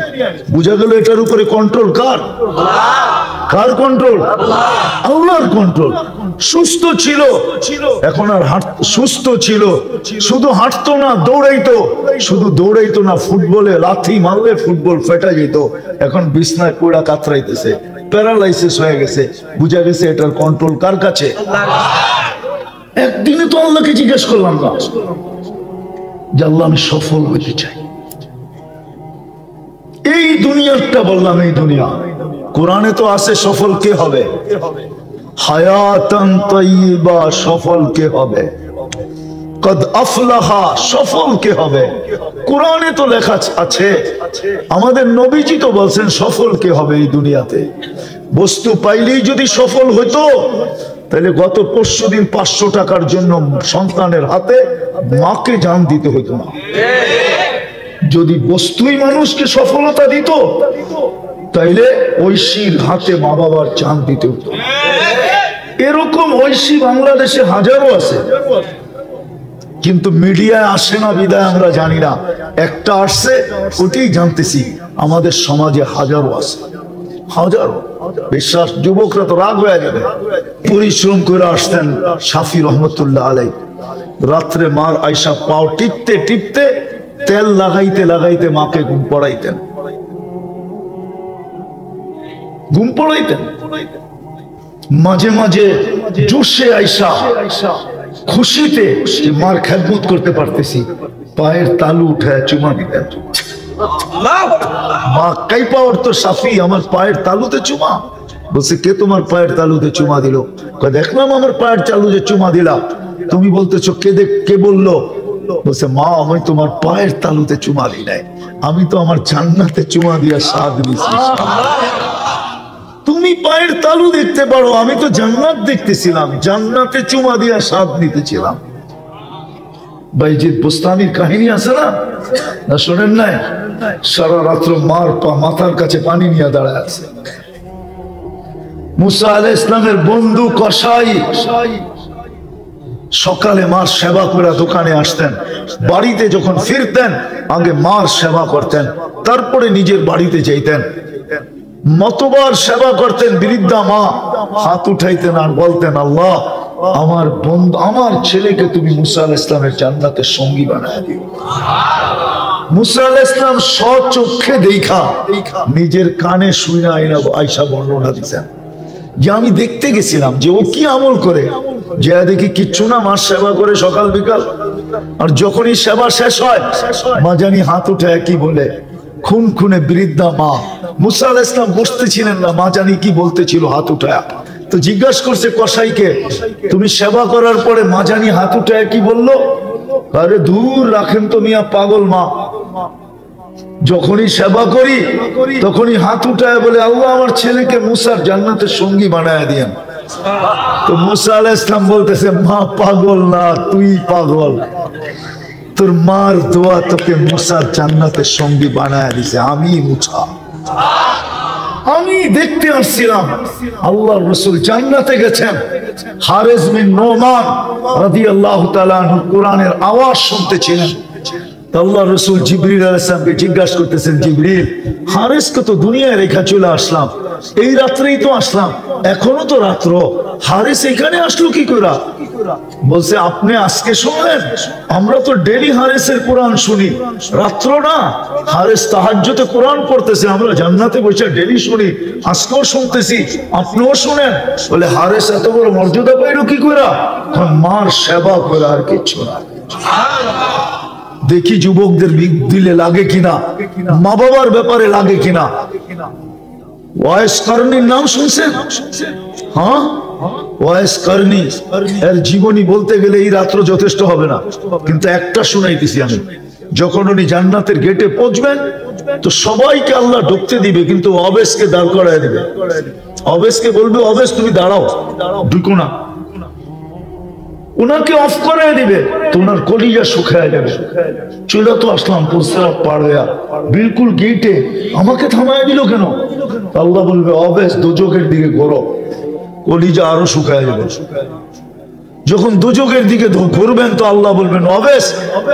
বুঝা গেল এটার উপরে কন্ট্রোল কার? কার কন্ট্রোল? আল্লাহর কন্ট্রোল। সুস্থ ছিল, এখন আর সুস্থ ছিল, শুধু হাঁটতো না, দৌড়াইতো। শুধু দৌড়াইতো না, ফুটবলে লাথি মারলে ফুটবল ফেটা যেত। এখন বিছনায় পোড়া কাতরাইতেছে, প্যারালাইসিস হয়ে গেছে। বুঝা গেছে এটার কন্ট্রোল কার কাছে? একদিনে তো আল্লাহকে জিজ্ঞেস করলাম না যে আল্লাহ আমি সফল হতে চাই। এই দুনিয়াটা বললাম, এই দুনিয়া। কোরআনে তো আছে সফল কে হবে, হায়াতান তাইয়্যিবা সফল কে হবে, কদ আফলাহা সফল কে হবে। কোরআনে তো লেখা আছে, আমাদের নবীজি তো বলছেন সফল কে হবে এই দুনিয়াতে। বস্তু পাইলেই যদি সফল হইতো, তাহলে গত পরশুদিন 500 টাকার জন্য সন্তানের হাতে মাকে জান দিতে হইতো না। যদি বস্তুই মানুষকে সফলতা দিত, তাইলে ঐশীর হাতে মা বাবার জান দিতে হতো। এরকম ঐশী বাংলাদেশে হাজারো আছে, কিন্তু মিডিয়ায় আসে না বিদায় আমরা জানি না। একটা আসছে, ওটাই জানতেছি। আমাদের সমাজে হাজারো আছে, হাজারো। বিশ্বাস, যুবকরা তো রাগ হয়ে যাবে। পরিশ্রম করে আসতেন শাফি রহমতুল্লাহ আলাইহি, রাত্রে মার আয়সা পাও টিপতে টিপতে, তেল লাগাইতে লাগাইতে মাকে ঘুম পড়াইতেন, ঘুম পড়াইতেন। মাঝে মাঝে জোশে আয়সা, খুশিতে মার খেদমত করতে পারতেছি, পায়ের তালু উঠায় চুমা দিতেন। মা কাইপা উঠতো, শাফি আমার পায়ের তালুতে চুমা। বলছে কে তোমার পায়ের তালুতে চুমা দিল? দেখলাম আমার পায়ের তালুতে চুমা দিলাম। তুমি বলতেছো কে বললো? বলছে মা আমি তোমার পায়ের তালুতে চুমা দিই নাই, আমি তো আমার জান্নাতে চুমা দিয়া স্বাদ নিয়েছি। তুমি পায়ের তালু দেখতে পারো, আমি তো জান্নাত দেখতেছিলাম, জান্নাতে চুমা দিয়া স্বাদ নিতেছিলাম। বাইজিদ বুস্তামির কাহিনী আছে না, না শোনেন নাই? সারা রাত্র মার মাথার কাছে পানি নিয়ে দাঁড়ায় আছে। মুসা আলাইহিস সালামের বন্ধু কসাই সকালে মার সেবা করে দোকানে আসতেন, বাড়িতে যখন ফিরতেন আগে মার সেবা করতেন, তারপরে নিজের বাড়িতে যাইতেন। মতবার সেবা করতেন। বৃদ্ধা মা হাত উঠাইতেন আর বলতেন আল্লাহ আমার বন্ধু, আমার ছেলেকে তুমি মুসা আলাইহিস সালামের জান্নাতের সঙ্গী বানায় দিও। মুসা আলাইহিস সালাম স্বচক্ষে দেখা, নিজের কানে শুনে আয়সা বর্ণনা দিতেন যে আমি দেখতে গেছিলাম যে ও কি আমল করে, যে দেখি কিচ্ছু না, মার সেবা করে সকাল বিকাল। আর যখনই সেবা শেষ হয়, মা জানি হাত উঠে কি বলে, খুন খুনে বৃদ্ধা মা। মুসা আলাইহিস সালাম বসতেছিলেন না, মা জানি কি বলতেছিল হাত উঠায়। তো জিজ্ঞাসা করছে কসাইকে, তুমি সেবা করার পরে মা জানি হাত উঠায় কি বললো? আরে দূর রাখেন তো মিয়া, পাগল মা। যখনই সেবা করি তখনই হাত উঠায় বলে আল্লাহ আমার ছেলেকে মুসার জান্নাতের সঙ্গী বানায় দিয়েন। তো মুসা আলাইহিস সালাম বলতেছে মা পাগল না, তুই পাগল। তোর মার দোয়া তোকে মুসার জান্নাতের সঙ্গী বানায় দিছে, আমি মুসা। আমি দেখতে আসছিলাম আল্লাহর রাসূল জান্নাতে গেছেন। হারিস বিন নোমান রাদিয়াল্লাহু তাআলা আনহু কোরআনের আওয়াজ শুনতেছিলেন। আল্লাহ রসুল জিবরিল আলাইহিস সালামকে জিজ্ঞাসা করতেছেন, জিবরিল হারিসকে তো দুনিয়ায় রেখা চলে আসলাম, এই রাত্রেই তো আসলাম, এখনো তো রাত্র, হারিস এখানে আসলো কি করে? বলছে আপনি আজকে শুনলেন, আমরা তো ডেলি হারিসের কোরআন শুনি, রাত্র না। হারিস তাহাজ্জুদে কোরআন পড়তেছে, আমরা জান্নাতে বসে ডেলি শুনি, আজকেও শুনতেছি, আপনিও শুনেন। বলে হারিস এত বড় মর্যাদা পাইল কি করে? মার সেবা করে, আর কিছু না। দেখি যুবকদের দিলে লাগে কিনা, মা বাবার ব্যাপারে লাগে কিনা। ওয়াইস কারণীর নাম শুনছেন? হ্যাঁ, ওয়াইস কারণী এর জীবনী বলতে গেলে এই রাত্র যথেষ্ট হবে না, কিন্তু একটা শুনাইতেছি আমি। যখন উনি জান্নাতের গেটে পৌঁছবেন, তো সবাইকে আল্লাহ ঢুকতে দিবে, কিন্তু অবেশকে দাঁড় করায় দিবে। অবেশকে বলবে, অবেশ তুমি দাঁড়াও, ঢুকো না। ওনাকে অফ করে দিবে, তো ওনার কলিজা শুকায় যাবে। চলে তো আসলাম প্রস্তাব পার হইয়া, বিলকুল গেটে আমাকে থামায় দিল কেন? আল্লাহ বলবে, অবেশ দুজকের দিকে ঘোরো, কলিজা আরো শুকায় যাবে। যখন দুজকের দিকে ঘুরবেন তো আল্লাহ বলবেন, অবেশ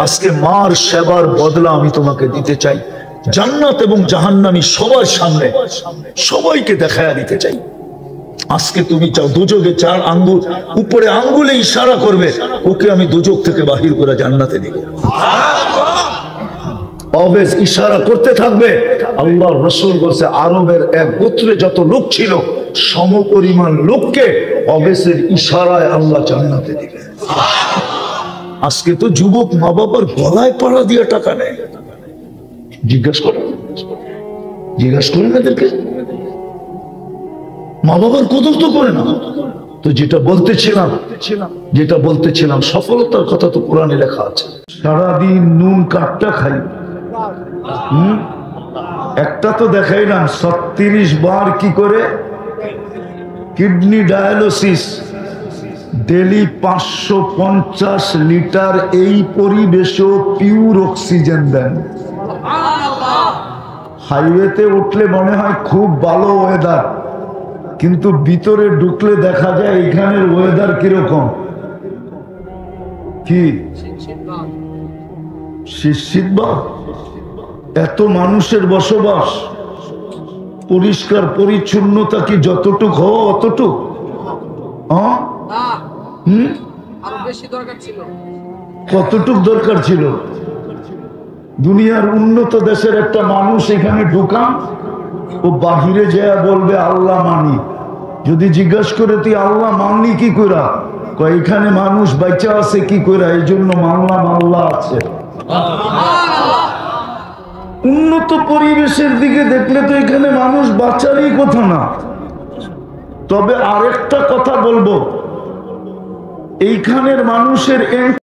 আজকে মার সেবার বদলা আমি তোমাকে দিতে চাই। জান্নাত এবং জাহান্নামী সবার সামনে সবাইকে দেখায়া দিতে চাই। আজকে তুমি চাও দুজকে 4 আঙ্গুল উপরে আঙ্গুলে ইশারা করবে, ওকে আমি দুজক থেকে বাহির করে জান্নাতে দিব। অবেশ ইশারা করতে থাকবে। আল্লাহর রাসূল বলেছে, আরবের এক গোত্রে যত লোক ছিল সমপরিমাণ লোককে অবেশের ইশারায় আল্লাহ জান্নাতে দিবে। আজকে তো যুবক মা বাবার গলায় পাড়া দিয়ে টাকা নেয়। জিজ্ঞাসা করেন এদেরকে, মা বাবার কদর তো করে না। তো যেটা বলতেছিলাম সফলতার কথা তো কোরআনে লেখা আছে। সারাদিন নুন কাটটা খাই, একটা তো দেখাইলাম 36 বার কি করে কিডনি ডায়ালিসিস, ডেলি 550 লিটার এই পরিবেশেও পিওর অক্সিজেন দেন। হাইওয়েতে উঠলে মনে হয় খুব ভালো ওয়েদার, কিন্তু ভিতরে ঢুকলে দেখা যায় এখানের ওয়েদার কিরকম, কি শীতবাদ। এত মানুষের বসবাস, পরিষ্কার পরিচ্ছন্নতা কি যতটুক হওয়া অতটুক? কতটুক দরকার ছিল? দুনিয়ার উন্নত দেশের একটা মানুষ এখানে ঢুকান, ও বাহিরে যায় বলবে আল্লাহ মানি। যদি জিজ্ঞাসা করে তুই আল্লাহ মানলি কি কইরা, এখানে মানুষ বাচ্চা আছে কি কইরা, এই জন্য মানলাম আল্লাহ আছে। উন্নত পরিবেশের দিকে দেখলে তো এখানে মানুষ বাঁচারই কথা না। তবে আরেকটা কথা বলবো, এইখানের মানুষের